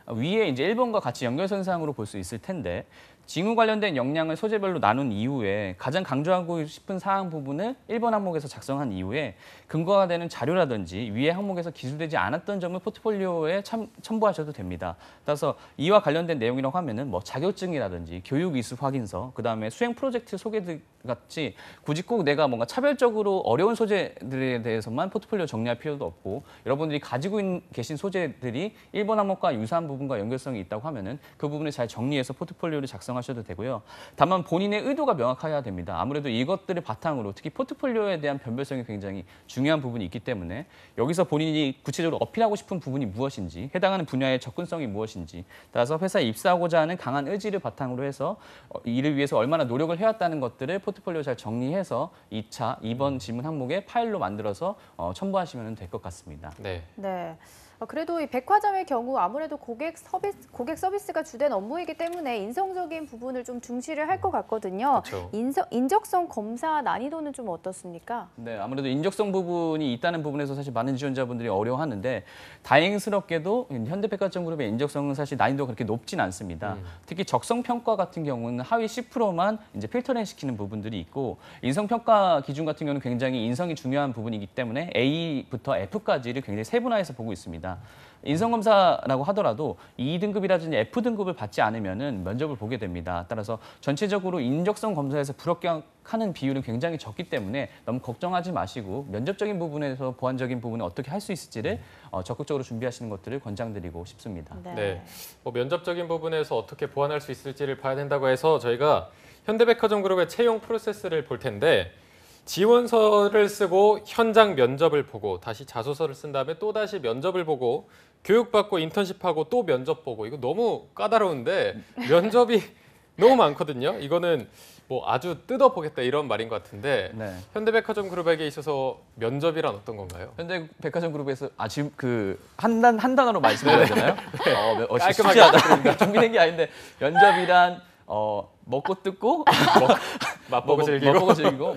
위에 이제 1번과 같이 연결선상으로 볼 수 있을 텐데 직무 관련된 역량을 소재별로 나눈 이후에 가장 강조하고 싶은 사항 부분을 1번 항목에서 작성한 이후에 근거가 되는 자료라든지 위에 항목에서 기술되지 않았던 점을 포트폴리오에 첨부하셔도 됩니다. 따라서 이와 관련된 내용이라고 하면은 뭐 자격증이라든지 교육 이수 확인서, 그다음에 수행 프로젝트 소개들 같이 굳이 꼭 내가 뭔가 차별적으로 어려운 소재들에 대해서만 포트폴리오 정리할 필요도 없고 여러분들이 가지고 계신 소재들이 1번 항목과 유사한 부분과 연결성이 있다고 하면은 그 부분을 잘 정리해서 포트폴리오를 작성하셔도 되고요. 다만 본인의 의도가 명확해야 됩니다. 아무래도 이것들을 바탕으로 특히 포트폴리오에 대한 변별성이 굉장히 중요한 부분이 있기 때문에 여기서 본인이 구체적으로 어필하고 싶은 부분이 무엇인지 해당하는 분야의 접근성이 무엇인지 따라서 회사에 입사하고자 하는 강한 의지를 바탕으로 해서 이를 위해서 얼마나 노력을 해왔다는 것들을 포트폴리오 잘 정리해서 2번 질문 항목에 파일로 만들어서 첨부하시면 될 것 같습니다. 네. 네. 그래도 이 백화점의 경우 아무래도 고객 서비스가 주된 업무이기 때문에 인성적인 부분을 좀 중시를 할 것 같거든요. 그렇죠. 인적성 검사 난이도는 좀 어떻습니까? 네, 아무래도 인적성 부분이 있다는 부분에서 사실 많은 지원자분들이 어려워하는데 다행스럽게도 현대백화점 그룹의 인적성은 사실 난이도가 그렇게 높진 않습니다. 특히 적성평가 같은 경우는 하위 10%만 이제 필터링 시키는 부분들이 있고 인성평가 기준 같은 경우는 굉장히 인성이 중요한 부분이기 때문에 A부터 F까지를 굉장히 세분화해서 보고 있습니다. 인성검사라고 하더라도 E등급이라든지 F등급을 받지 않으면 면접을 보게 됩니다. 따라서 전체적으로 인적성 검사에서 불합격하는 비율은 굉장히 적기 때문에 너무 걱정하지 마시고 면접적인 부분에서 보완적인 부분을 어떻게 할 수 있을지를 적극적으로 준비하시는 것들을 권장드리고 싶습니다. 네. 뭐 면접적인 부분에서 어떻게 보완할 수 있을지를 봐야 된다고 해서 저희가 현대백화점 그룹의 채용 프로세스를 볼 텐데 지원서를 쓰고 현장 면접을 보고 다시 자소서를 쓴 다음에 또 다시 면접을 보고 교육받고 인턴십하고 또 면접 보고 이거 너무 까다로운데 면접이 너무 많거든요. 이거는 뭐 아주 뜯어보겠다 이런 말인 것 같은데 네. 현대백화점 그룹에게 있어서 면접이란 어떤 건가요? 현대백화점 그룹에서 지금 그 한 단어로 말씀드려야 되나요? 깔끔하게 깔끔하다. 준비된 게 아닌데 면접이란 먹고 뜯고 맛보고 즐기고. 먹고 즐기고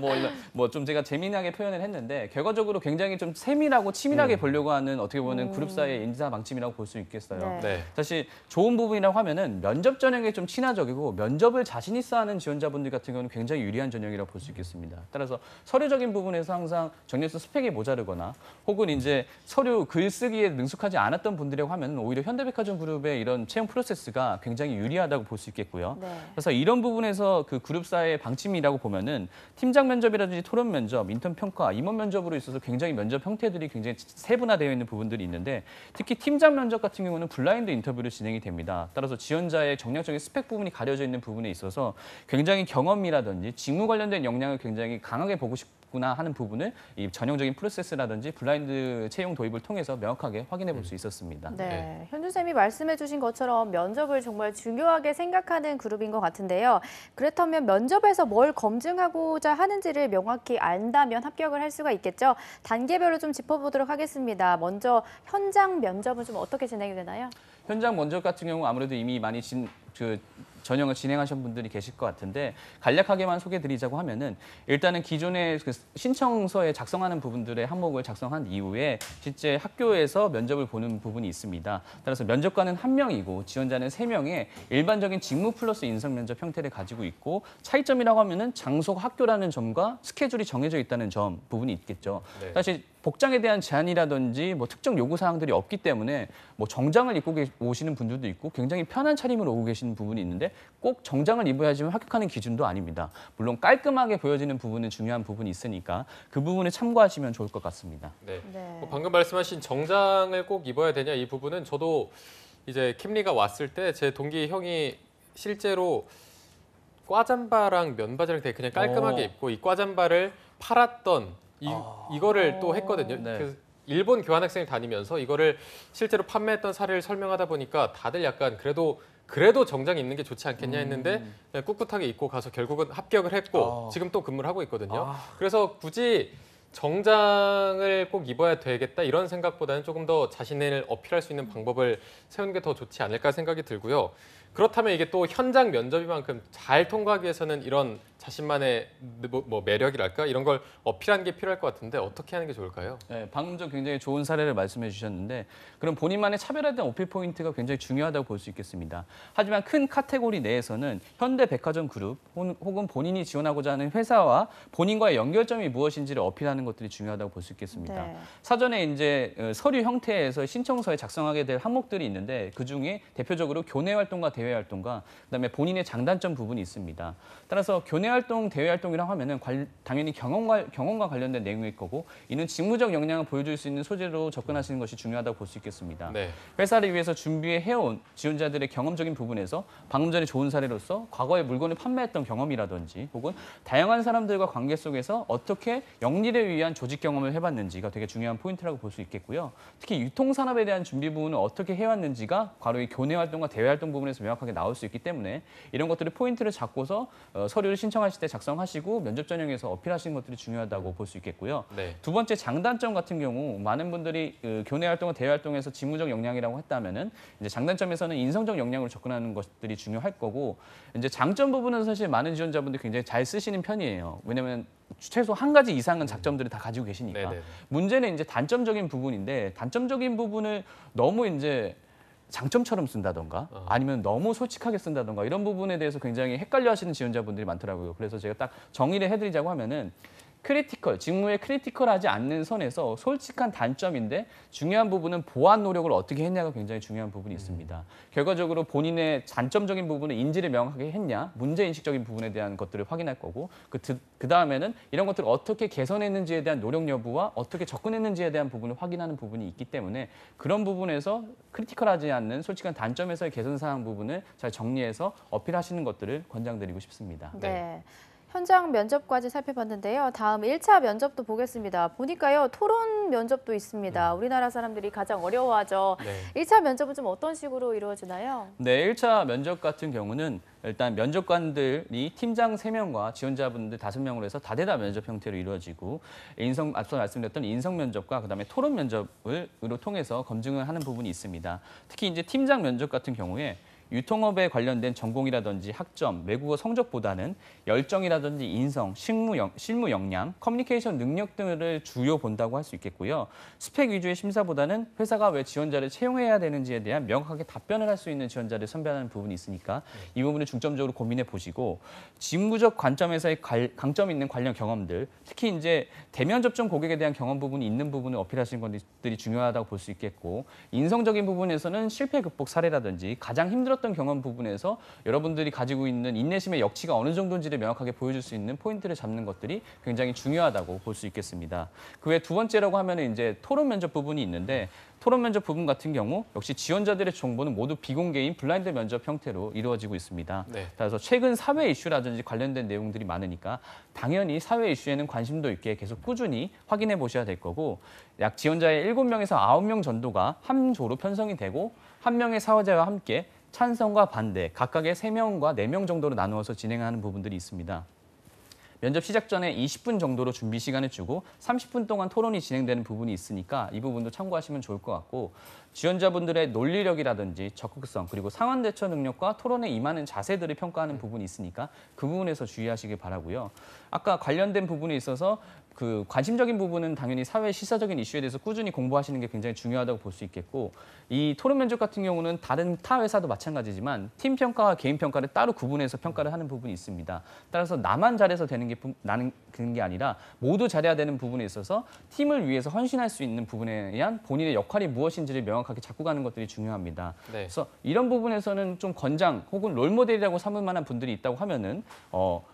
뭐 좀 제가 재미나게 표현을 했는데 결과적으로 굉장히 좀 세밀하고 치밀하게 보려고 하는 어떻게 보면 그룹 사이의 인사 방침이라고 볼 수 있겠어요. 네. 네. 사실 좋은 부분이라고 하면은 면접 전형에 좀 친화적이고 면접을 자신 있어 하는 지원자분들 같은 경우는 굉장히 유리한 전형이라고 볼 수 있겠습니다. 따라서 서류적인 부분에서 항상 정리해서 스펙이 모자르거나 혹은 이제 서류 글쓰기에 능숙하지 않았던 분들이라고 하면 오히려 현대백화점 그룹의 이런 채용 프로세스가 굉장히 유리하다고 볼 수 있겠고요. 네. 그래서 이런 부분에서 그 그룹사의 방침이라고 보면은 팀장 면접이라든지 토론 면접, 인턴 평가, 임원 면접으로 있어서 굉장히 면접 형태들이 굉장히 세분화되어 있는 부분들이 있는데 특히 팀장 면접 같은 경우는 블라인드 인터뷰로 진행이 됩니다. 따라서 지원자의 정량적인 스펙 부분이 가려져 있는 부분에 있어서 굉장히 경험이라든지 직무 관련된 역량을 굉장히 강하게 보고 싶구나 하는 부분을 이 전형적인 프로세스라든지 블라인드 채용 도입을 통해서 명확하게 확인해 볼 수 있었습니다. 네, 현준 쌤이 말씀해 주신 것처럼 면접을 정말 중요하게 생각하는 그룹인 것 같은데요. 그렇다면 면접에서 뭘 검증하고자 하는지를 명확히 안다면 합격을 할 수가 있겠죠. 단계별로 좀 짚어보도록 하겠습니다. 먼저 현장 면접은 좀 어떻게 진행이 되나요? 현장 면접 같은 경우 아무래도 이미 많이 전형을 진행하신 분들이 계실 것 같은데 간략하게만 소개드리자고 하면은 일단은 기존의 그 신청서에 작성하는 부분들의 항목을 작성한 이후에 실제 학교에서 면접을 보는 부분이 있습니다. 따라서 면접관은 1명이고 지원자는 3명의 일반적인 직무 플러스 인성 면접 형태를 가지고 있고 차이점이라고 하면은 장소가 학교라는 점과 스케줄이 정해져 있다는 점 부분이 있겠죠. 네. 사실 복장에 대한 제한이라든지 뭐 특정 요구 사항들이 없기 때문에 뭐 정장을 입고 오시는 분들도 있고 굉장히 편한 차림으로 오고 계시는 부분이 있는데 꼭 정장을 입어야지만 합격하는 기준도 아닙니다. 물론 깔끔하게 보여지는 부분은 중요한 부분이 있으니까 그 부분을 참고하시면 좋을 것 같습니다. 네. 네. 뭐 방금 말씀하신 정장을 꼭 입어야 되냐 이 부분은 저도 이제 킴리가 왔을 때 제 동기 형이 실제로 꽈잠바랑 면바지랑 되게 그냥 깔끔하게 오. 입고 이 꽈잠바를 팔았던 이거를 또 했거든요. 네. 그 일본 교환학생이 다니면서 이거를 실제로 판매했던 사례를 설명하다 보니까 다들 약간 그래도 정장 입는 게 좋지 않겠냐 했는데 그냥 꿋꿋하게 입고 가서 결국은 합격을 했고 지금 또 근무를 하고 있거든요. 그래서 굳이 정장을 꼭 입어야 되겠다 이런 생각보다는 조금 더 자신을 어필할 수 있는 방법을 세우는 게 더 좋지 않을까 생각이 들고요. 그렇다면 이게 또 현장 면접이만큼 잘 통과하기 위해서는 이런 자신만의 뭐 매력이랄까 이런 걸 어필하는 게 필요할 것 같은데 어떻게 하는 게 좋을까요? 네, 방금 전 굉장히 좋은 사례를 말씀해 주셨는데 그럼 본인만의 차별화된 어필 포인트가 굉장히 중요하다고 볼 수 있겠습니다. 하지만 큰 카테고리 내에서는 현대백화점 그룹 혹은 본인이 지원하고자 하는 회사와 본인과의 연결점이 무엇인지를 어필하는 것들이 중요하다고 볼 수 있겠습니다. 네. 사전에 이제 서류 형태에서 신청서에 작성하게 될 항목들이 있는데 그중에 대표적으로 교내 활동과 대외 활동과 그다음에 본인의 장단점 부분이 있습니다. 따라서 교내 활동, 대외 활동이라고 하면은 당연히 경험과 관련된 내용일 거고 이는 직무적 역량을 보여줄 수 있는 소재로 접근하시는 것이 중요하다고 볼 수 있겠습니다. 네. 회사를 위해서 준비해 해온 지원자들의 경험적인 부분에서 방금 전에 좋은 사례로서 과거에 물건을 판매했던 경험이라든지 혹은 다양한 사람들과 관계 속에서 어떻게 영리를 위한 조직 경험을 해봤는지가 되게 중요한 포인트라고 볼 수 있겠고요. 특히 유통산업에 대한 준비 부분을 어떻게 해왔는지가 바로 이 교내 활동과 대외 활동 부분에서 명확하게 나올 수 있기 때문에 이런 것들을 포인트를 잡고서 서류를 신청하실 때 작성하시고 면접 전형에서 어필하시는 것들이 중요하다고 볼 수 있겠고요. 네. 두 번째 장단점 같은 경우 많은 분들이 교내 활동과 대외 활동에서 직무적 역량이라고 했다면은 이제 장단점에서는 인성적 역량으로 접근하는 것들이 중요할 거고 이제 장점 부분은 사실 많은 지원자분들이 굉장히 잘 쓰시는 편이에요. 왜냐하면 최소 한 가지 이상은 장점들을 다 가지고 계시니까. 네네. 문제는 이제 단점적인 부분인데 단점적인 부분을 너무 이제 장점처럼 쓴다던가 아니면 너무 솔직하게 쓴다던가 이런 부분에 대해서 굉장히 헷갈려 하시는 지원자분들이 많더라고요. 그래서 제가 딱 정의를 해드리자고 하면은 직무에 크리티컬하지 않는 선에서 솔직한 단점인데 중요한 부분은 보완 노력을 어떻게 했냐가 굉장히 중요한 부분이 있습니다. 결과적으로 본인의 단점적인 부분을 인지를 명확하게 했냐, 문제인식적인 부분에 대한 것들을 확인할 거고 그 다음에는 이런 것들을 어떻게 개선했는지에 대한 노력 여부와 어떻게 접근했는지에 대한 부분을 확인하는 부분이 있기 때문에 그런 부분에서 크리티컬하지 않는 솔직한 단점에서의 개선 사항 부분을 잘 정리해서 어필하시는 것들을 권장드리고 싶습니다. 네. 현장 면접까지 살펴봤는데요. 다음 1차 면접도 보겠습니다. 보니까요, 토론 면접도 있습니다. 우리나라 사람들이 가장 어려워하죠. 네. 1차 면접은 좀 어떤 식으로 이루어지나요? 네, 1차 면접 같은 경우는 일단 면접관들이 팀장 3명과 지원자분들 5명으로 해서 다대다 면접 형태로 이루어지고 앞서 말씀드렸던 인성 면접과 그다음에 토론 면접으로 통해서 검증을 하는 부분이 있습니다. 특히 이제 팀장 면접 같은 경우에 유통업에 관련된 전공이라든지 학점, 외국어 성적보다는 열정이라든지 인성, 실무 역량, 커뮤니케이션 능력 등을 주요 본다고 할 수 있겠고요. 스펙 위주의 심사보다는 회사가 왜 지원자를 채용해야 되는지에 대한 명확하게 답변을 할 수 있는 지원자를 선별하는 부분이 있으니까 이 부분을 중점적으로 고민해 보시고 직무적 관점에서의 강점 있는 관련 경험들, 특히 이제 대면 접종 고객에 대한 경험 부분이 있는 부분을 어필하시는 것들이 중요하다고 볼 수 있겠고 인성적인 부분에서는 실패 극복 사례라든지 가장 힘들었던 경험 부분에서 여러분들이 가지고 있는 인내심의 역치가 어느 정도인지를 명확하게 보여줄 수 있는 포인트를 잡는 것들이 굉장히 중요하다고 볼 수 있겠습니다. 그 외 두 번째라고 하면은 이제 토론 면접 부분이 있는데 토론 면접 부분 같은 경우 역시 지원자들의 정보는 모두 비공개인 블라인드 면접 형태로 이루어지고 있습니다. 네. 그래서 최근 사회 이슈라든지 관련된 내용들이 많으니까 당연히 사회 이슈에는 관심도 있게 계속 꾸준히 확인해 보셔야 될 거고 약 지원자의 7명에서 9명 정도가 한 조로 편성이 되고 한 명의 사회자와 함께 찬성과 반대 각각의 3명과 4명 정도로 나누어서 진행하는 부분들이 있습니다. 면접 시작 전에 20분 정도로 준비 시간을 주고 30분 동안 토론이 진행되는 부분이 있으니까 이 부분도 참고하시면 좋을 것 같고 지원자분들의 논리력이라든지 적극성 그리고 상황 대처 능력과 토론에 임하는 자세들을 평가하는 부분이 있으니까 그 부분에서 주의하시길 바라고요. 아까 관련된 부분에 있어서 그 관심적인 부분은 당연히 사회 시사적인 이슈에 대해서 꾸준히 공부하시는 게 굉장히 중요하다고 볼 수 있겠고 이 토론 면접 같은 경우는 다른 타 회사도 마찬가지지만 팀 평가와 개인 평가를 따로 구분해서 평가를 하는 부분이 있습니다. 따라서 나만 잘해서 되는 게 나는 그런 게 아니라 모두 잘해야 되는 부분에 있어서 팀을 위해서 헌신할 수 있는 부분에 의한 본인의 역할이 무엇인지를 명확하게 잡고 가는 것들이 중요합니다. 네. 그래서 이런 부분에서는 좀 권장 혹은 롤모델이라고 삼을 만한 분들이 있다고 하면은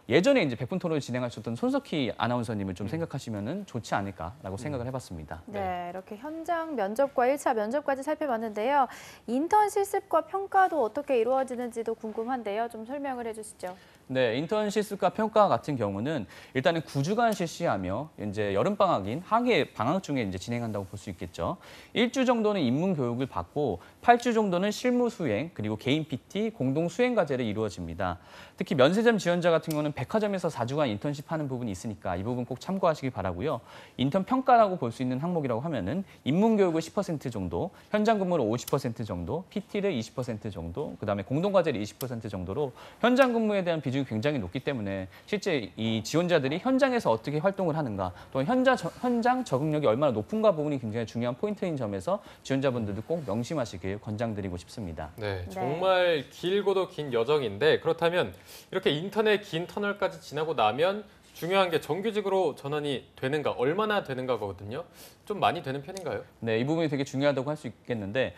예전에 이제 100분 토론을 진행하셨던 손석희 아나운서님을 좀 생각하시면은 좋지 않을까라고 생각을 해봤습니다. 네, 이렇게 현장 면접과 1차 면접까지 살펴봤는데요. 인턴 실습과 평가도 어떻게 이루어지는지도 궁금한데요. 좀 설명을 해주시죠. 네, 인턴 실습과 평가 같은 경우는 일단은 9주간 실시하며 이제 여름방학인 학예 방학 중에 이제 진행한다고 볼 수 있겠죠. 1주 정도는 입문 교육을 받고 8주 정도는 실무 수행 그리고 개인 PT, 공동 수행 과제를 이루어집니다. 특히 면세점 지원자 같은 경우는 백화점에서 4주간 인턴십 하는 부분이 있으니까 이 부분 꼭 참고하시기 바라고요. 인턴 평가라고 볼 수 있는 항목이라고 하면은 입문 교육을 10% 정도, 현장 근무를 50% 정도, PT를 20% 정도, 그다음에 공동 과제를 20% 정도로 현장 근무에 대한 비중이 굉장히 높기 때문에 실제 이 지원자들이 현장에서 어떻게 활동을 하는가, 또 현장 적응력이 얼마나 높은가 부분이 굉장히 중요한 포인트인 점에서 지원자분들도 꼭 명심하시길 권장드리고 싶습니다. 네, 네. 정말 길고도 긴 여정인데 그렇다면 이렇게 인턴의 긴 터널까지 지나고 나면 중요한 게 정규직으로 전환이 되는가, 얼마나 되는가거든요. 좀 많이 되는 편인가요? 네, 이 부분이 되게 중요하다고 할 수 있겠는데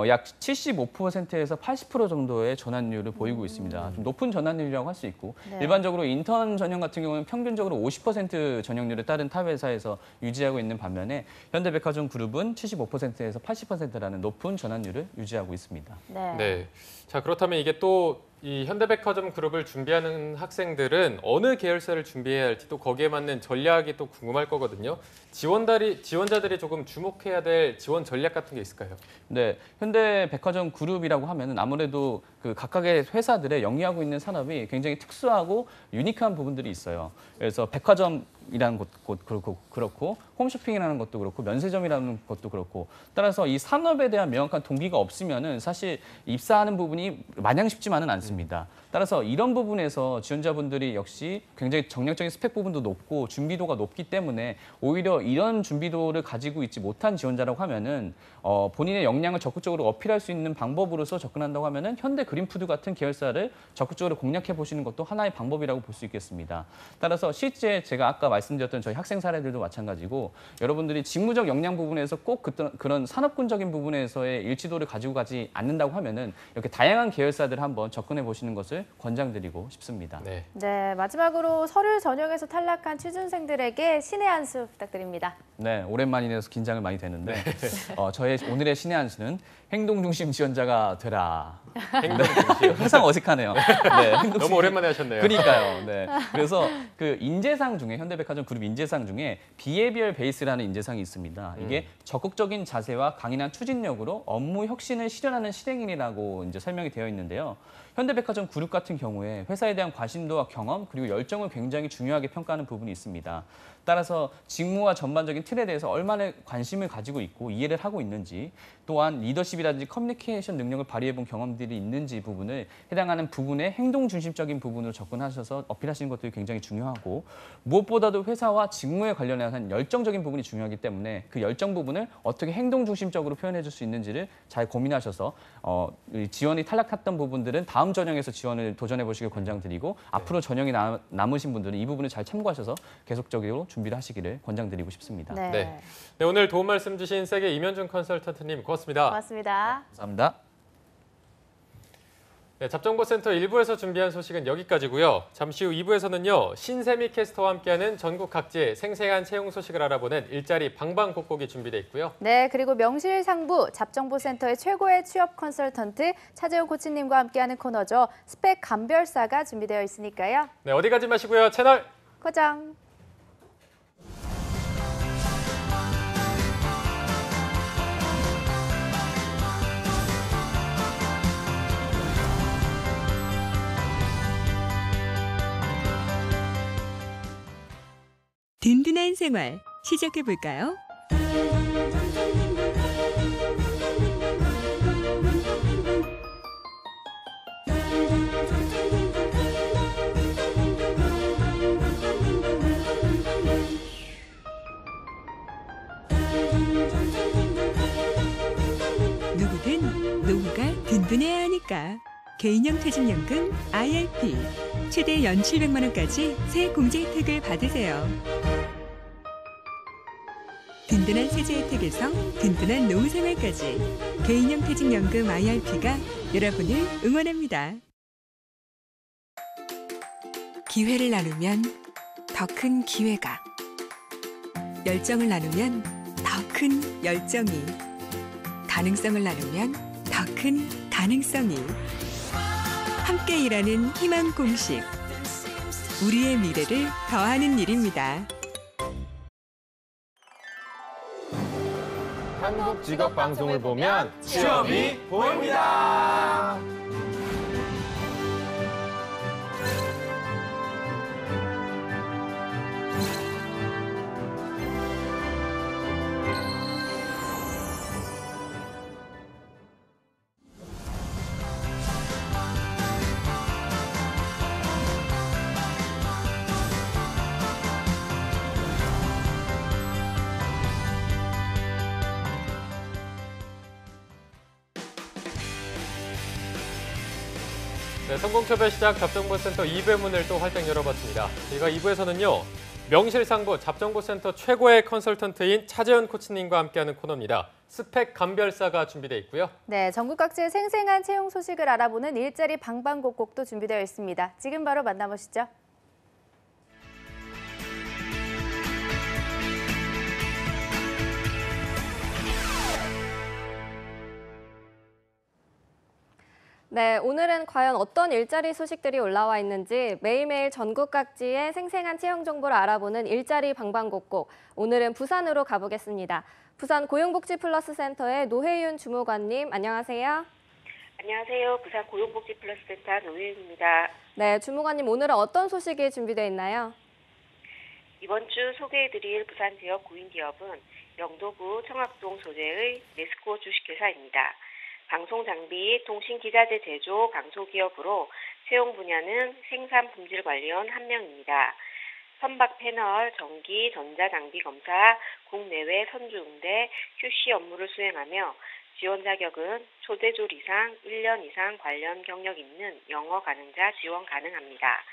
약 75%에서 80% 정도의 전환율을 보이고 있습니다. 좀 높은 전환율이라고 할 수 있고 네. 일반적으로 인턴 전형 같은 경우는 평균적으로 50% 전형률을 다른 타 회사에서 유지하고 있는 반면에 현대백화점 그룹은 75%에서 80%라는 높은 전환율을 유지하고 있습니다. 네. 네. 자, 그렇다면 이게 또 이 현대백화점 그룹을 준비하는 학생들은 어느 계열사를 준비해야 할지 또 거기에 맞는 전략이 또 궁금할 거거든요. 지원자들이 조금 주목해야 될 지원 전략 같은 게 있을까요? 네, 현대백화점 그룹이라고 하면은 아무래도 그 각각의 회사들의 영위하고 있는 산업이 굉장히 특수하고 유니크한 부분들이 있어요. 그래서 백화점이라는 곳 그렇고 홈쇼핑이라는 것도 그렇고 면세점이라는 것도 그렇고 따라서 이 산업에 대한 명확한 동기가 없으면은 사실 입사하는 부분이 마냥 쉽지만은 않습니다. 따라서 이런 부분에서 지원자분들이 역시 굉장히 정량적인 스펙 부분도 높고 준비도가 높기 때문에 오히려 이런 준비도를 가지고 있지 못한 지원자라고 하면은 본인의 역량을 적극적으로 어필할 수 있는 방법으로서 접근한다고 하면은 현대 그린푸드 같은 계열사를 적극적으로 공략해 보시는 것도 하나의 방법이라고 볼 수 있겠습니다. 따라서 실제 제가 아까 말씀드렸던 저희 학생 사례들도 마찬가지고 여러분들이 직무적 역량 부분에서 꼭 그런 산업군적인 부분에서의 일치도를 가지고 가지 않는다고 하면은 이렇게 다양한 계열사들 한번 접근해 보시는 것을 권장드리고 싶습니다. 네. 네, 마지막으로 서류 전형에서 탈락한 취준생들에게 신의 한 수 부탁드립니다. 네, 오랜만이라서 긴장을 많이 되는데 저의 오늘의 신의 한 수는 행동 중심 지원자가 되라. 행동 중심. 항상 어색하네요. 네, 행동 너무 오랜만에 하셨네요. 그러니까요. 네. 그래서 그 인재상 중에 현대백화점 그룹 인재상 중에 비헤비얼 베이스라는 인재상이 있습니다. 이게 적극적인 자세와 강인한 추진력으로 업무 혁신을 실현하는 실행인이라고 이제 설명이 되어 있는데요. 현대백화점 그룹 같은 경우에 회사에 대한 관심도와 경험 그리고 열정을 굉장히 중요하게 평가하는 부분이 있습니다. 따라서 직무와 전반적인 틀에 대해서 얼마나 관심을 가지고 있고 이해를 하고 있는지 또한 리더십이라든지 커뮤니케이션 능력을 발휘해 본 경험들이 있는지 부분을 해당하는 부분에 행동 중심적인 부분으로 접근하셔서 어필하시는 것들이 굉장히 중요하고 무엇보다도 회사와 직무에 관련한 열정적인 부분이 중요하기 때문에 그 열정 부분을 어떻게 행동 중심적으로 표현해 줄 수 있는지를 잘 고민하셔서 지원이 탈락했던 부분들은 다음 전형에서 지원을 도전해 보시길 권장드리고 앞으로 전형이 남으신 분들은 이 부분을 잘 참고하셔서 계속적으로 준비를 하시기를 권장드리고 싶습니다. 네. 네, 오늘 도움 말씀 주신 세계 이면준 컨설턴트님 고맙습니다. 고맙습니다. 감사합니다. 네, 잡정보센터 1부에서 준비한 소식은 여기까지고요. 잠시 후 2부에서는요. 신세미 캐스터와 함께하는 전국 각지의 생생한 채용 소식을 알아보는 일자리 방방곡곡이 준비되어 있고요. 네, 그리고 명실상부 잡정보센터의 최고의 취업 컨설턴트 차재훈 코치님과 함께하는 코너죠. 스펙 감별사가 준비되어 있으니까요. 네, 어디 가지 마시고요. 채널 고정. 든든한 생활 시작해볼까요? 누구든 노후가 든든해야 하니까. 개인형 퇴직연금 IRP 최대 연 700만 원까지 새 공제 혜택을 받으세요. 든든한 세제 혜택에서 든든한 노후 생활까지 개인형 퇴직연금 IRP가 여러분을 응원합니다. 기회를 나누면 더 큰 기회가, 열정을 나누면 더 큰 열정이, 가능성을 나누면 더 큰 가능성이. 함께 일하는 희망 공식. 우리의 미래를 더하는 일입니다. 한국 직업 방송을 보면 취업이 보입니다. 네, 성공초별 시작 잡정보센터 2부 문을 또 활짝 열어봤습니다. 저희가 2부에서는요. 명실상부 잡정보센터 최고의 컨설턴트인 차재훈 코치님과 함께하는 코너입니다. 스펙 감별사가 준비되어 있고요. 네, 전국 각지의 생생한 채용 소식을 알아보는 일자리 방방곡곡도 준비되어 있습니다. 지금 바로 만나보시죠. 네, 오늘은 과연 어떤 일자리 소식들이 올라와 있는지 매일매일 전국 각지의 생생한 채용 정보를 알아보는 일자리 방방곡곡. 오늘은 부산으로 가보겠습니다. 부산 고용복지플러스센터의 노혜윤 주무관님, 안녕하세요. 안녕하세요. 부산 고용복지플러스센터 노혜윤입니다. 네, 주무관님 오늘은 어떤 소식이 준비되어 있나요? 이번 주 소개해드릴 부산 지역 구인기업은 영도구 청학동 소재의 네스코 주식회사입니다. 방송장비, 통신기자재 제조, 강소기업으로 채용 분야는 생산품질관리원 1명입니다. 선박 패널, 전기, 전자장비 검사, 국내외 선주응대, QC 업무를 수행하며 지원 자격은 초대졸 이상, 1년 이상 관련 경력 있는 영어 가능자 지원 가능합니다.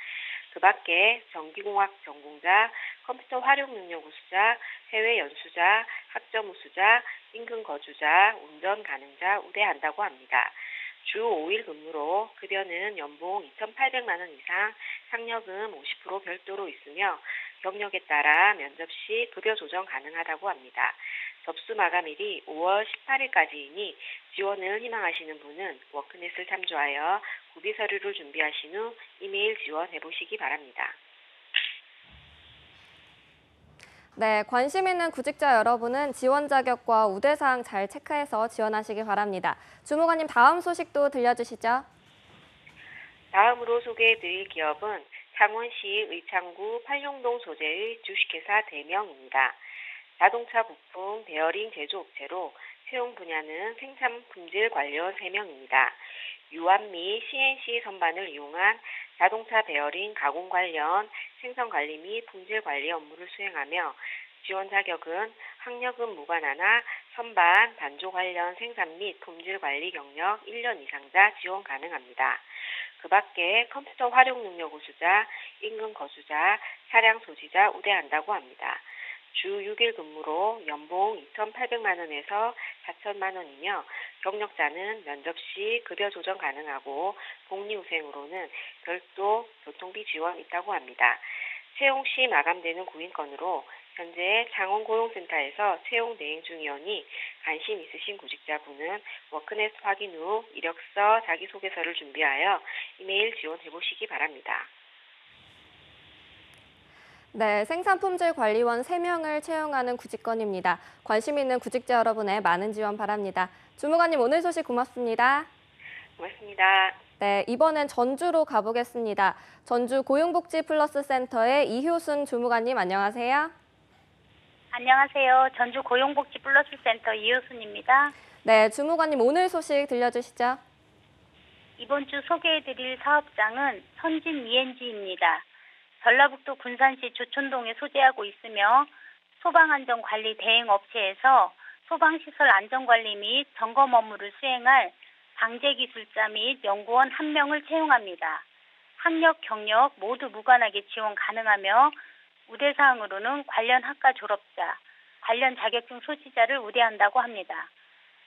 그 밖에 전기공학 전공자, 컴퓨터 활용 능력 우수자, 해외 연수자, 학점 우수자, 인근 거주자, 운전 가능자 우대한다고 합니다. 주 5일 근무로 급여는 연봉 2,800만 원 이상, 상여금 50% 별도로 있으며 경력에 따라 면접 시 급여 조정 가능하다고 합니다. 접수 마감일이 5월 18일까지이니 지원을 희망하시는 분은 워크넷을 참조하여 구비 서류를 준비하신 후 이메일 지원해 보시기 바랍니다. 네, 관심 있는 구직자 여러분은 지원 자격과 우대사항 잘 체크해서 지원하시기 바랍니다. 주무관님, 다음 소식도 들려주시죠. 다음으로 소개해드릴 기업은 창원시 의창구 팔룡동 소재의 주식회사 대명입니다. 자동차 부품 베어링 제조업체로 채용 분야는 생산 품질 관련 3명입니다. 유압 및 CNC 선반을 이용한 자동차 베어링 가공 관련 생산 관리 및 품질 관리 업무를 수행하며 지원 자격은 학력은 무관하나 선반, 단조 관련 생산 및 품질 관리 경력 1년 이상자 지원 가능합니다. 그 밖에 컴퓨터 활용 능력 우수자, 임금 거주자, 차량 소지자 우대한다고 합니다. 주 6일 근무로 연봉 2,800만 원에서 4천만 원이며 경력자는 면접 시 급여 조정 가능하고 복리후생으로는 별도 교통비 지원 있다고 합니다. 채용 시 마감되는 구인건으로 현재 창원고용센터에서 채용 대행 중이오니 관심 있으신 구직자분은 워크넷 확인 후 이력서, 자기소개서를 준비하여 이메일 지원해 보시기 바랍니다. 네, 생산품질관리원 3명을 채용하는 구직건입니다. 관심 있는 구직자 여러분의 많은 지원 바랍니다. 주무관님, 오늘 소식 고맙습니다. 고맙습니다. 네, 이번엔 전주로 가보겠습니다. 전주 고용복지플러스센터의 이효순 주무관님, 안녕하세요. 안녕하세요. 전주 고용복지플러스센터 이효순입니다. 네, 주무관님, 오늘 소식 들려주시죠. 이번 주 소개해드릴 사업장은 선진 ENG입니다. 전라북도 군산시 조촌동에 소재하고 있으며 소방안전관리 대행업체에서 소방시설 안전관리 및 점검 업무를 수행할 방재기술자 및 연구원 1명을 채용합니다. 학력, 경력 모두 무관하게 지원 가능하며 우대사항으로는 관련 학과 졸업자, 관련 자격증 소지자를 우대한다고 합니다.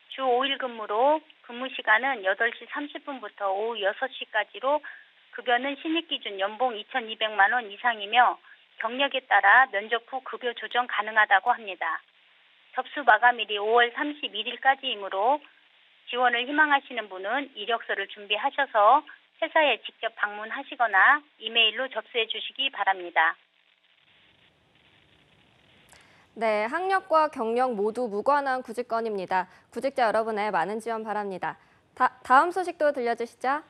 주 5일 근무로 근무 시간은 8시 30분부터 오후 6시까지로 급여는 신입기준 연봉 2,200만 원 이상이며 경력에 따라 면접 후 급여 조정 가능하다고 합니다. 접수 마감일이 5월 31일까지이므로 지원을 희망하시는 분은 이력서를 준비하셔서 회사에 직접 방문하시거나 이메일로 접수해 주시기 바랍니다. 네, 학력과 경력 모두 무관한 구직건입니다. 구직자 여러분의 많은 지원 바랍니다. 다음 소식도 들려주시죠.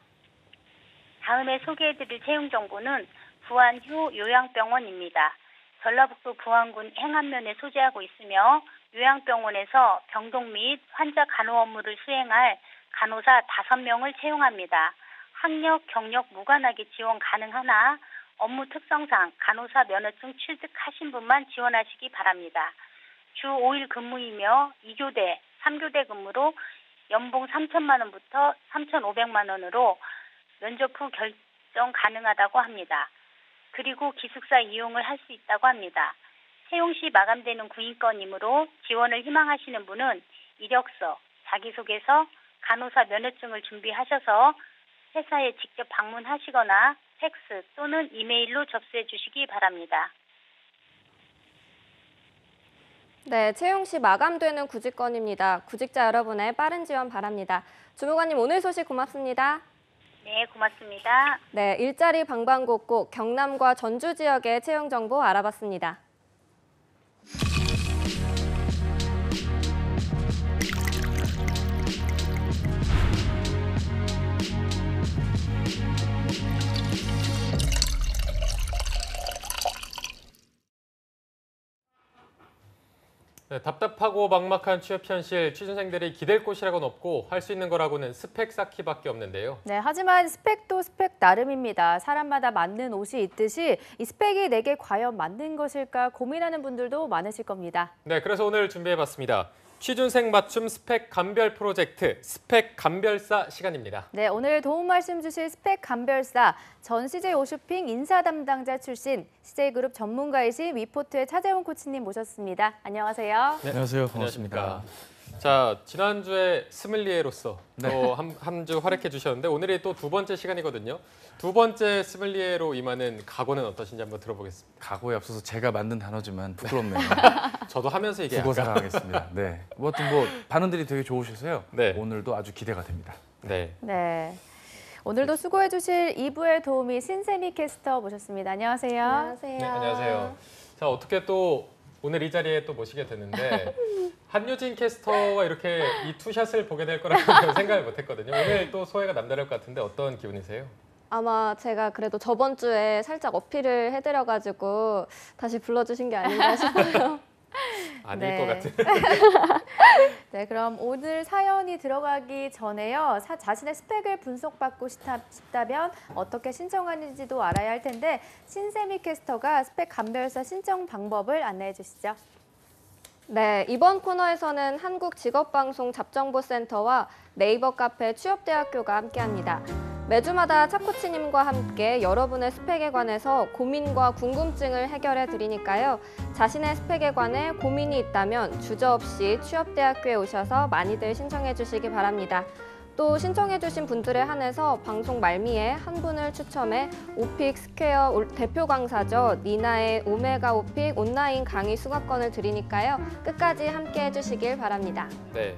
다음에 소개해드릴 채용 정보는 부안휴 요양병원입니다. 전라북도 부안군 행안면에 소재하고 있으며 요양병원에서 병동 및 환자 간호 업무를 수행할 간호사 5명을 채용합니다. 학력, 경력 무관하게 지원 가능하나 업무 특성상 간호사 면허증 취득하신 분만 지원하시기 바랍니다. 주 5일 근무이며 2교대, 3교대 근무로 연봉 3천만 원부터 3,500만 원으로 면접 후 결정 가능하다고 합니다. 그리고 기숙사 이용을 할 수 있다고 합니다. 채용 시 마감되는 구인건이므로 지원을 희망하시는 분은 이력서, 자기소개서, 간호사 면허증을 준비하셔서 회사에 직접 방문하시거나 팩스 또는 이메일로 접수해 주시기 바랍니다. 네, 채용 시 마감되는 구직건입니다. 구직자 여러분의 빠른 지원 바랍니다. 주무관님, 오늘 소식 고맙습니다. 네, 고맙습니다. 네, 일자리 방방곡곡 경남과 전주 지역의 채용 정보 알아봤습니다. 네, 답답하고 막막한 취업 현실, 취준생들이 기댈 곳이라고는 없고 할 수 있는 거라고는 스펙 쌓기밖에 없는데요. 네, 하지만 스펙도 스펙 나름입니다. 사람마다 맞는 옷이 있듯이 이 스펙이 내게 과연 맞는 것일까 고민하는 분들도 많으실 겁니다. 네, 그래서 오늘 준비해봤습니다. 취준생 맞춤 스펙 감별 프로젝트 스펙 감별사 시간입니다. 네, 오늘 도움 말씀 주실 스펙 감별사 전 CJ 오쇼핑 인사 담당자 출신 CJ그룹 전문가이신 위포트의 차재훈 코치님 모셨습니다. 안녕하세요. 네, 안녕하세요. 반갑습니다. 안녕하십니까. 자, 지난주에 스믈리에로서 또 한 주 활약해 주셨는데 오늘이 또 두 번째 시간이거든요. 두 번째 스믈리에로 임하는 각오는 어떠신지 한번 들어보겠습니다. 각오에 앞서서 제가 만든 단어지만 부끄럽네요. 저도 하면서 이게 두고 약간 살아가겠습니다. 네. 아무튼 뭐 반응들이 되게 좋으셔서요. 네. 오늘도 아주 기대가 됩니다. 네. 네. 오늘도 수고해 주실 2부의 도우미 신세미 캐스터 모셨습니다. 안녕하세요. 안녕하세요. 네, 안녕하세요. 자, 어떻게 또 오늘 이 자리에 또 모시게 됐는데 한유진 캐스터와 이렇게 이 투샷을 보게 될 거라고 생각을 못했거든요. 오늘 또 소회가 남다를 것 같은데 어떤 기분이세요? 아마 제가 그래도 저번 주에 살짝 어필을 해드려가지고 다시 불러주신 게 아닌가 싶어요. 아닐 네. 것 같은. 네, 그럼 오늘 사연이 들어가기 전에요. 자신의 스펙을 분석받고 싶다면 어떻게 신청하는지도 알아야 할 텐데 신세미 캐스터가 스펙 감별사 신청 방법을 안내해 주시죠. 네, 이번 코너에서는 한국직업방송 잡정보센터와 네이버 카페 취업대학교가 함께합니다. 매주마다 차코치님과 함께 여러분의 스펙에 관해서 고민과 궁금증을 해결해 드리니까요. 자신의 스펙에 관해 고민이 있다면 주저없이 취업대학교에 오셔서 많이들 신청해 주시기 바랍니다. 또 신청해 주신 분들에 한해서 방송 말미에 한 분을 추첨해 오픽 스퀘어 대표 강사죠. 니나의 오메가 오픽 온라인 강의 수강권을 드리니까요. 끝까지 함께 해주시길 바랍니다. 네.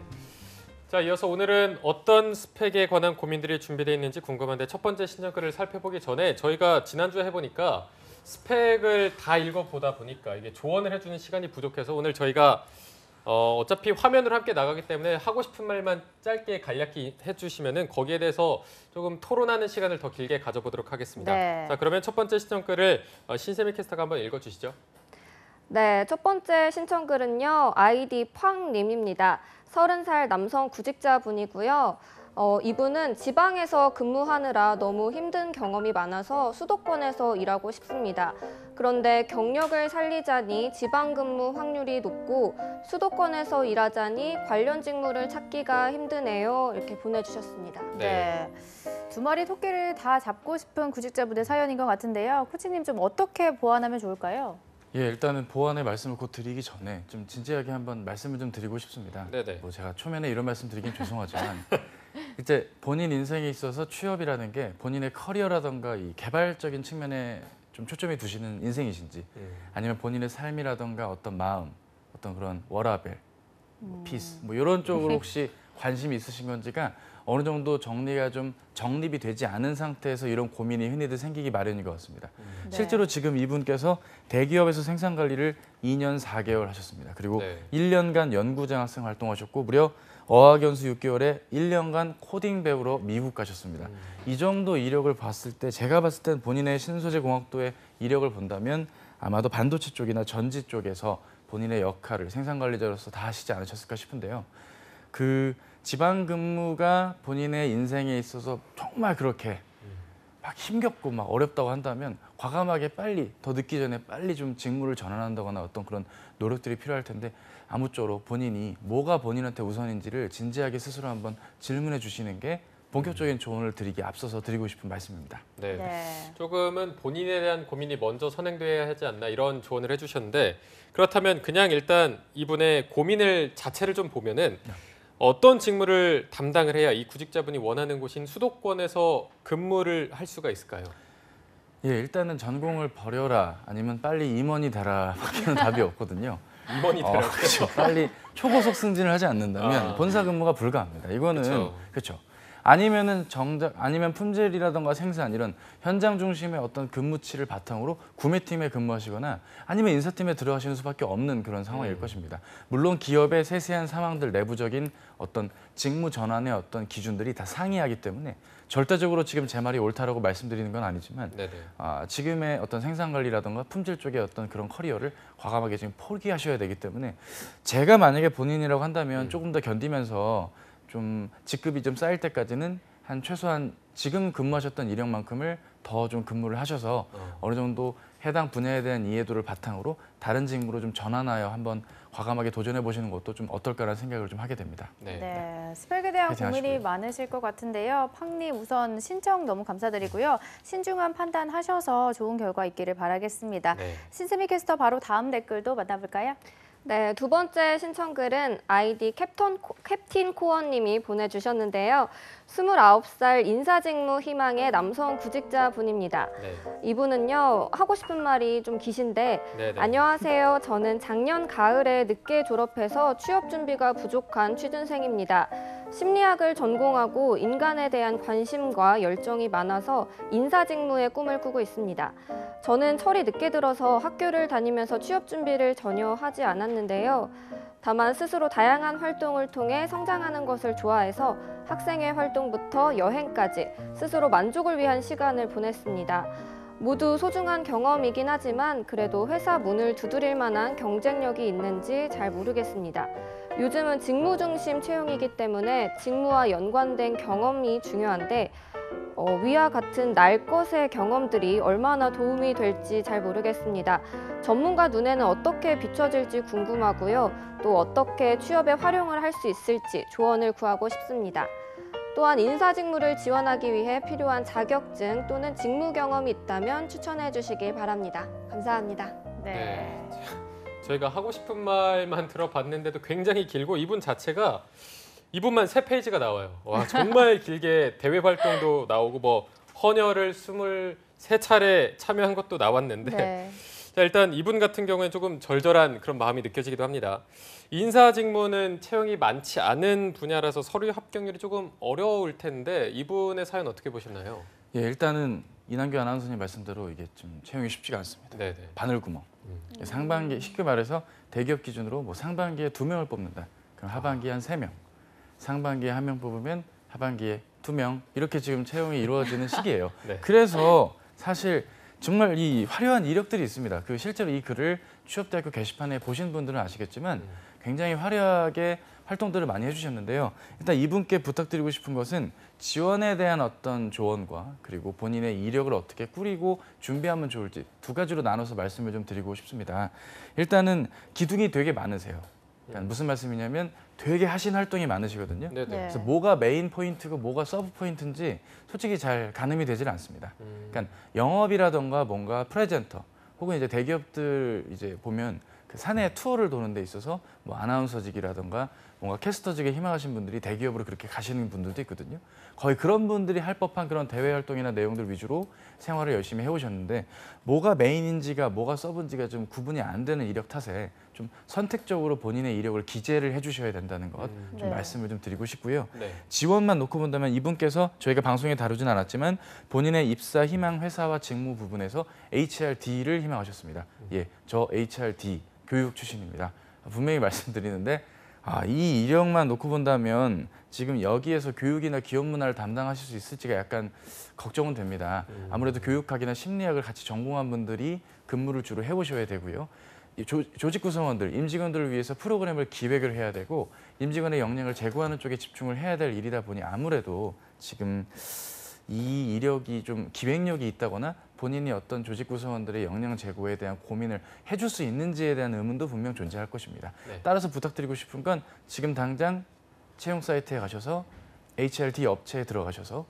자, 이어서 오늘은 어떤 스펙에 관한 고민들이 준비되어 있는지 궁금한데 첫 번째 신청글을 살펴보기 전에 저희가 지난주에 해보니까 스펙을 다 읽어보다 보니까 이게 조언을 해주는 시간이 부족해서 오늘 저희가 어차피 화면으로 함께 나가기 때문에 하고 싶은 말만 짧게 간략히 해주시면은 거기에 대해서 조금 토론하는 시간을 더 길게 가져보도록 하겠습니다. 네. 자, 그러면 첫 번째 신청글을 신세미 캐스터가 한번 읽어주시죠. 네, 첫 번째 신청글은요. 아이디 팡님입니다. 30살 남성 구직자분이고요. 이분은 지방에서 근무하느라 너무 힘든 경험이 많아서 수도권에서 일하고 싶습니다. 그런데 경력을 살리자니 지방 근무 확률이 높고 수도권에서 일하자니 관련 직무를 찾기가 힘드네요. 이렇게 보내주셨습니다. 네. 두 마리 토끼를 다 잡고 싶은 구직자분의 사연인 것 같은데요. 코치님 좀 어떻게 보완하면 좋을까요? 예, 일단은 보완의 말씀을 곧 드리기 전에 좀 진지하게 한번 말씀을 좀 드리고 싶습니다. 네네. 뭐 제가 초면에 이런 말씀 드리긴 죄송하지만 이제 본인 인생에 있어서 취업이라는 게 본인의 커리어라던가 이 개발적인 측면에 좀 초점이 두시는 인생이신지 아니면 본인의 삶이라던가 어떤 마음, 어떤 그런 워라밸, 피스 뭐 이런 쪽으로 혹시 관심이 있으신 건지가 어느 정도 정리가 좀 정립이 되지 않은 상태에서 이런 고민이 흔히들 생기기 마련인 것 같습니다. 네. 실제로 지금 이분께서 대기업에서 생산 관리를 2년 4개월 하셨습니다. 그리고 네. 1년간 연구장학생 활동하셨고 무려 어학연수 6개월에 1년간 코딩 배우러 미국 가셨습니다. 이 정도 이력을 봤을 때 제가 봤을 땐 본인의 신소재 공학도의 이력을 본다면 아마도 반도체 쪽이나 전지 쪽에서 본인의 역할을 생산 관리자로서 다 하시지 않으셨을까 싶은데요. 그 지방 근무가 본인의 인생에 있어서 정말 그렇게 막 힘겹고 막 어렵다고 한다면 과감하게 빨리 더 늦기 전에 빨리 좀 직무를 전환한다거나 어떤 그런 노력들이 필요할 텐데 아무쪼록 본인이 뭐가 본인한테 우선인지를 진지하게 스스로 한번 질문해 주시는 게 본격적인 조언을 드리기 앞서서 드리고 싶은 말씀입니다. 네. 네. 조금은 본인에 대한 고민이 먼저 선행돼야 하지 않나 이런 조언을 해주셨는데 그렇다면 그냥 일단 이분의 고민을 자체를 좀 보면은 어떤 직무를 담당을 해야 이 구직자분이 원하는 곳인 수도권에서 근무를 할 수가 있을까요? 예, 일단은 전공을 버려라 아니면 빨리 임원이 되라 밖에는 답이 없거든요. 임원이 되라고요? 그렇죠. 빨리 초고속 승진을 하지 않는다면 본사 근무가 불가합니다. 이거는 그쵸. 그렇죠. 아니면은 아니면 품질이라던가 생산 이런 현장 중심의 어떤 근무치를 바탕으로 구매팀에 근무하시거나 아니면 인사팀에 들어가시는 수밖에 없는 그런 상황일 것입니다. 물론 기업의 세세한 상황들 내부적인 어떤 직무 전환의 어떤 기준들이 다 상이하기 때문에 절대적으로 지금 제 말이 옳다라고 말씀드리는 건 아니지만 네네. 지금의 어떤 생산 관리라던가 품질 쪽의 어떤 그런 커리어를 과감하게 지금 포기하셔야 되기 때문에 제가 만약에 본인이라고 한다면 조금 더 견디면서 좀 직급이 좀 쌓일 때까지는 한 최소한 지금 근무하셨던 이력만큼을 더 좀 근무를 하셔서 어느 정도 해당 분야에 대한 이해도를 바탕으로 다른 직무로 좀 전환하여 한번 과감하게 도전해 보시는 것도 좀 어떨까라는 생각을 좀 하게 됩니다. 네. 네, 스펙에 대한 파이팅 고민이 하시고요. 많으실 것 같은데요. 팡님 우선 신청 너무 감사드리고요. 신중한 판단하셔서 좋은 결과 있기를 바라겠습니다. 네. 신세미 캐스터 바로 다음 댓글도 만나볼까요? 네, 두 번째 신청글은 아이디 캡틴 코어님이 보내주셨는데요. 29살 인사직무 희망의 남성 구직자분입니다. 네. 이분은요, 하고 싶은 말이 좀 기신데 네네. 안녕하세요. 저는 작년 가을에 늦게 졸업해서 취업 준비가 부족한 취준생입니다. 심리학을 전공하고 인간에 대한 관심과 열정이 많아서 인사직무의 꿈을 꾸고 있습니다. 저는 철이 늦게 들어서 학교를 다니면서 취업 준비를 전혀 하지 않았는데요. 다만 스스로 다양한 활동을 통해 성장하는 것을 좋아해서 학생회 활동부터 여행까지 스스로 만족을 위한 시간을 보냈습니다. 모두 소중한 경험이긴 하지만 그래도 회사 문을 두드릴 만한 경쟁력이 있는지 잘 모르겠습니다. 요즘은 직무 중심 채용이기 때문에 직무와 연관된 경험이 중요한데 위와 같은 날 것의 경험들이 얼마나 도움이 될지 잘 모르겠습니다. 전문가 눈에는 어떻게 비춰질지 궁금하고요. 또 어떻게 취업에 활용을 할 수 있을지 조언을 구하고 싶습니다. 또한 인사직무를 지원하기 위해 필요한 자격증 또는 직무 경험이 있다면 추천해 주시길 바랍니다. 감사합니다. 네. 저희가 하고 싶은 말만 들어봤는데도 굉장히 길고 이분 자체가 이분만 3페이지가 나와요. 와, 정말 길게 대외 활동도 나오고 뭐 헌혈을 23차례 참여한 것도 나왔는데 네. 자, 일단 이분 같은 경우에는 조금 절절한 그런 마음이 느껴지기도 합니다. 인사 직무는 채용이 많지 않은 분야라서 서류 합격률이 조금 어려울 텐데 이분의 사연 어떻게 보셨나요? 예, 일단은 이난규 아나운서님 말씀대로 이게 좀 채용이 쉽지가 않습니다. 네네. 바늘구멍. 상반기 쉽게 말해서 대기업 기준으로 뭐 상반기에 2명을 뽑는다. 그럼 하반기에 한 3명. 상반기에 1명 뽑으면 하반기에 2명. 이렇게 지금 채용이 이루어지는 시기예요. 네. 그래서 사실 정말 이 화려한 이력들이 있습니다. 그 실제로 이 글을 취업대학교 게시판에 보신 분들은 아시겠지만 굉장히 화려하게 활동들을 많이 해주셨는데요. 일단 이분께 부탁드리고 싶은 것은 지원에 대한 어떤 조언과 그리고 본인의 이력을 어떻게 꾸리고 준비하면 좋을지 2가지로 나눠서 말씀을 좀 드리고 싶습니다. 일단은 기둥이 되게 많으세요. 그러니까 무슨 말씀이냐면 되게 하신 활동이 많으시거든요. 네네. 그래서 뭐가 메인 포인트고 뭐가 서브 포인트인지 솔직히 잘 가늠이 되질 않습니다. 그러니까 영업이라던가 뭔가 프레젠터 혹은 이제 대기업들 이제 보면 그 사내 투어를 도는 데 있어서 뭐 아나운서직이라던가 뭔가 캐스터직에 희망하신 분들이 대기업으로 그렇게 가시는 분들도 있거든요. 거의 그런 분들이 할 법한 그런 대외 활동이나 내용들 위주로 생활을 열심히 해오셨는데 뭐가 메인인지가 뭐가 서브인지가 좀 구분이 안 되는 이력 탓에 좀 선택적으로 본인의 이력을 기재를 해주셔야 된다는 것 좀 네. 말씀을 좀 드리고 싶고요. 네. 지원만 놓고 본다면 이분께서 저희가 방송에 다루진 않았지만 본인의 입사 희망 회사와 직무 부분에서 HRD를 희망하셨습니다. 예, 저 HRD 교육 출신입니다. 분명히 말씀드리는데 이 이력만 놓고 본다면 지금 여기에서 교육이나 기업 문화를 담당하실 수 있을지가 약간 걱정은 됩니다. 아무래도 교육학이나 심리학을 같이 전공한 분들이 근무를 주로 해보셔야 되고요. 조직 구성원들, 임직원들을 위해서 프로그램을 기획을 해야 되고 임직원의 역량을 제고하는 쪽에 집중을 해야 될 일이다 보니 아무래도 지금 이 이력이 좀 기획력이 있다거나 본인이 어떤 조직 구성원들의 역량 제고에 대한 고민을 해줄 수 있는지에 대한 의문도 분명 존재할 것입니다. 네. 따라서 부탁드리고 싶은 건 지금 당장 채용 사이트에 가셔서 HRD 업체에 들어가셔서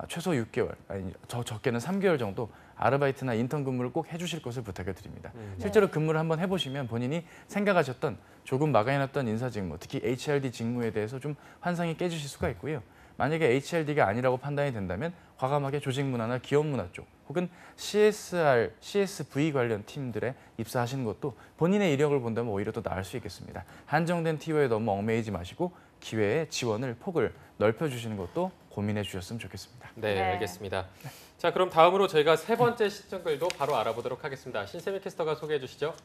최소 6개월, 아니 적게는 3개월 정도 아르바이트나 인턴 근무를 꼭 해주실 것을 부탁을 드립니다. 실제로 근무를 한번 해보시면 본인이 생각하셨던 조금 막아해놨던 인사 직무, 특히 HRD 직무에 대해서 좀 환상이 깨지실 수가 있고요. 만약에 HRD가 아니라고 판단이 된다면 과감하게 조직 문화나 기업 문화 쪽 혹은 CSR, CSV 관련 팀들에 입사하시는 것도 본인의 이력을 본다면 오히려 더 나을 수 있겠습니다. 한정된 티오에 너무 얽매이지 마시고 기회의 지원을 폭을 넓혀주시는 것도 고민해 주셨으면 좋겠습니다. 네, 네. 알겠습니다. 자, 그럼 다음으로 저희가 3번째 신청글도 바로 알아보도록 하겠습니다. 신세미 캐스터가 소개해 주시죠.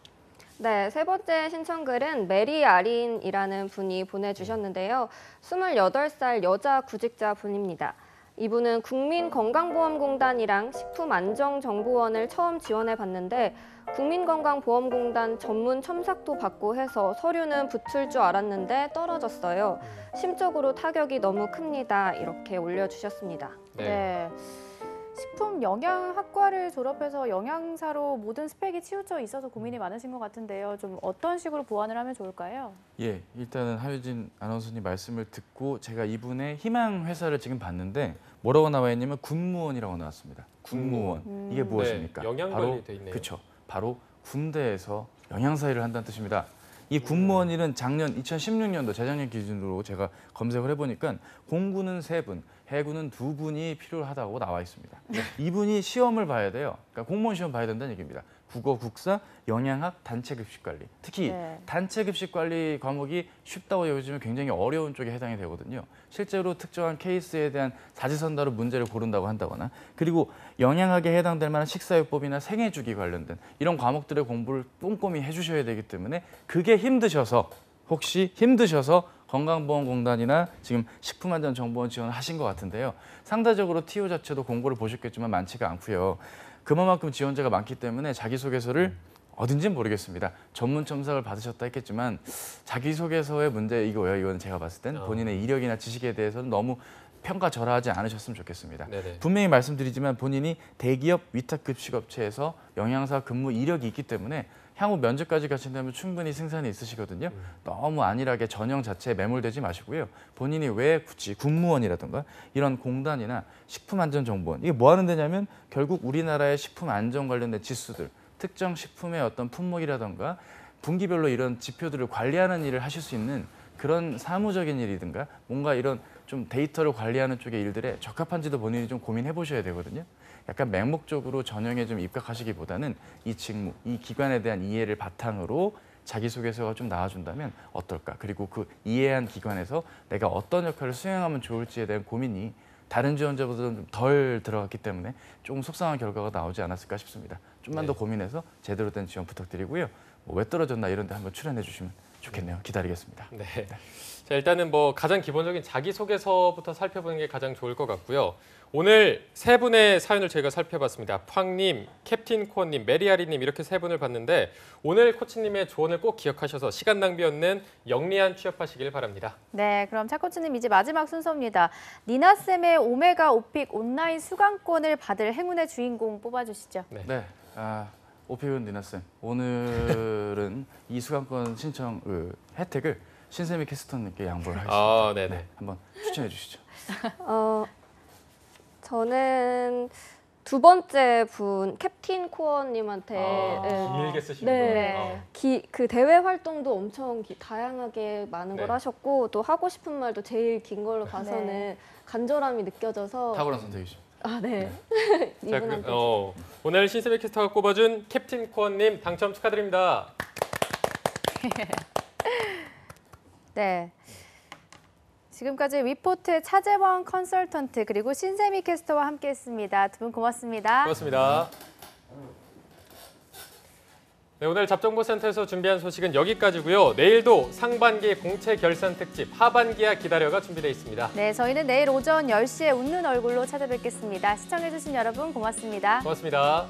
네, 3번째 신청글은 메리 아린이라는 분이 보내주셨는데요. 28살 여자 구직자 분입니다. 이분은 국민건강보험공단이랑 식품안정정보원을 처음 지원해봤는데 국민건강보험공단 전문 첨삭도 받고 해서 서류는 붙을 줄 알았는데 떨어졌어요. 심적으로 타격이 너무 큽니다. 이렇게 올려주셨습니다. 네. 식품 영양학과를 졸업해서 영양사로 모든 스펙이 치우쳐 있어서 고민이 많으신 것 같은데요. 좀 어떤 식으로 보완을 하면 좋을까요? 예, 일단은 하유진 아나운서님 말씀을 듣고 제가 이분의 희망 회사를 지금 봤는데 뭐라고 나와 있냐면 군무원이라고 나왔습니다. 군무원. 이게 무엇입니까? 네, 영양관리 돼 있네요. 그렇죠. 바로 군대에서 영양사 일을 한다는 뜻입니다. 이 군무원 일은 작년 2016년도 재작년 기준으로 제가 검색을 해보니까 공군은 3분, 해군은 2분이 필요하다고 나와 있습니다. 이분이 시험을 봐야 돼요. 그러니까 공무원 시험 봐야 된다는 얘기입니다. 국어, 국사, 영양학, 단체급식 관리. 특히 네. 단체급식 관리 과목이 쉽다고 여겨지면 굉장히 어려운 쪽에 해당이 되거든요. 실제로 특정한 케이스에 대한 사지선다로 문제를 고른다고 한다거나 그리고 영양학에 해당될 만한 식사요법이나 생애주기 관련된 이런 과목들의 공부를 꼼꼼히 해주셔야 되기 때문에 그게 힘드셔서 혹시 힘드셔서 건강보험공단이나 지금 식품안전정보원 지원을 하신 것 같은데요. 상대적으로 TO 자체도 공고를 보셨겠지만 많지가 않고요. 그만큼 지원자가 많기 때문에 자기소개서를 어딘지는 모르겠습니다. 전문 첨삭을 받으셨다 했겠지만 자기소개서의 문제 이거예요. 이건 제가 봤을 땐 본인의 이력이나 지식에 대해서는 너무 평가절하하지 않으셨으면 좋겠습니다. 네네. 분명히 말씀드리지만 본인이 대기업 위탁급식업체에서 영양사 근무 이력이 있기 때문에 향후 면접까지 가신다면 충분히 승산이 있으시거든요. 너무 안일하게 전형 자체에 매몰되지 마시고요. 본인이 왜 굳이 군무원이라든가 이런 공단이나 식품안전정보원 이게 뭐 하는 데냐면 결국 우리나라의 식품안전 관련된 지수들 특정 식품의 어떤 품목이라든가 분기별로 이런 지표들을 관리하는 일을 하실 수 있는 그런 사무적인 일이든가 뭔가 이런 좀 데이터를 관리하는 쪽의 일들에 적합한지도 본인이 좀 고민해 보셔야 되거든요. 약간 맹목적으로 전형에 좀 입각하시기보다는 이 직무, 이 기관에 대한 이해를 바탕으로 자기소개서가 좀 나와준다면 어떨까? 그리고 그 이해한 기관에서 내가 어떤 역할을 수행하면 좋을지에 대한 고민이 다른 지원자보다는 좀 덜 들어갔기 때문에 조금 속상한 결과가 나오지 않았을까 싶습니다. 좀만 더 고민해서 제대로 된 지원 부탁드리고요. 뭐 왜 떨어졌나 이런 데 한번 출연해 주시면 좋겠네요. 기다리겠습니다. 네. 자, 일단은 뭐 가장 기본적인 자기소개서부터 살펴보는 게 가장 좋을 것 같고요. 오늘 3분의 사연을 저희가 살펴봤습니다. 팡님, 캡틴 코어님, 메리아리님 이렇게 3분을 봤는데 오늘 코치님의 조언을 꼭 기억하셔서 시간 낭비 없는 영리한 취업하시길 바랍니다. 네, 그럼 차 코치님 이제 마지막 순서입니다. 니나쌤의 오메가 오픽 온라인 수강권을 받을 행운의 주인공 뽑아주시죠. 네. 오피은 니나쌤, 오늘은 이 수강권 신청 혜택을 신세미 캐스터님께 양보를 하겠습니다. 네네. 네, 한번 추천해 주시죠. 저는 2번째 분 캡틴 코어님한테 길게 쓰시는 네. 그 대외 활동도 엄청 다양하게 많은 걸 하셨고 또 하고 싶은 말도 제일 긴 걸로 봐서는 간절함이 느껴져서 탁월한 선택이죠. 네. 자, 오늘 신세미 캐스터가 꼽아준 캡틴 코어님 당첨 축하드립니다. 네. 지금까지 위포트 차재원 컨설턴트 그리고 신세미 캐스터와 함께했습니다. 두 분 고맙습니다. 고맙습니다. 네, 오늘 잡정보센터에서 준비한 소식은 여기까지고요. 내일도 상반기 공채 결산 특집 하반기야 기다려가 준비되어 있습니다. 네, 저희는 내일 오전 10시에 웃는 얼굴로 찾아뵙겠습니다. 시청해주신 여러분 고맙습니다. 고맙습니다.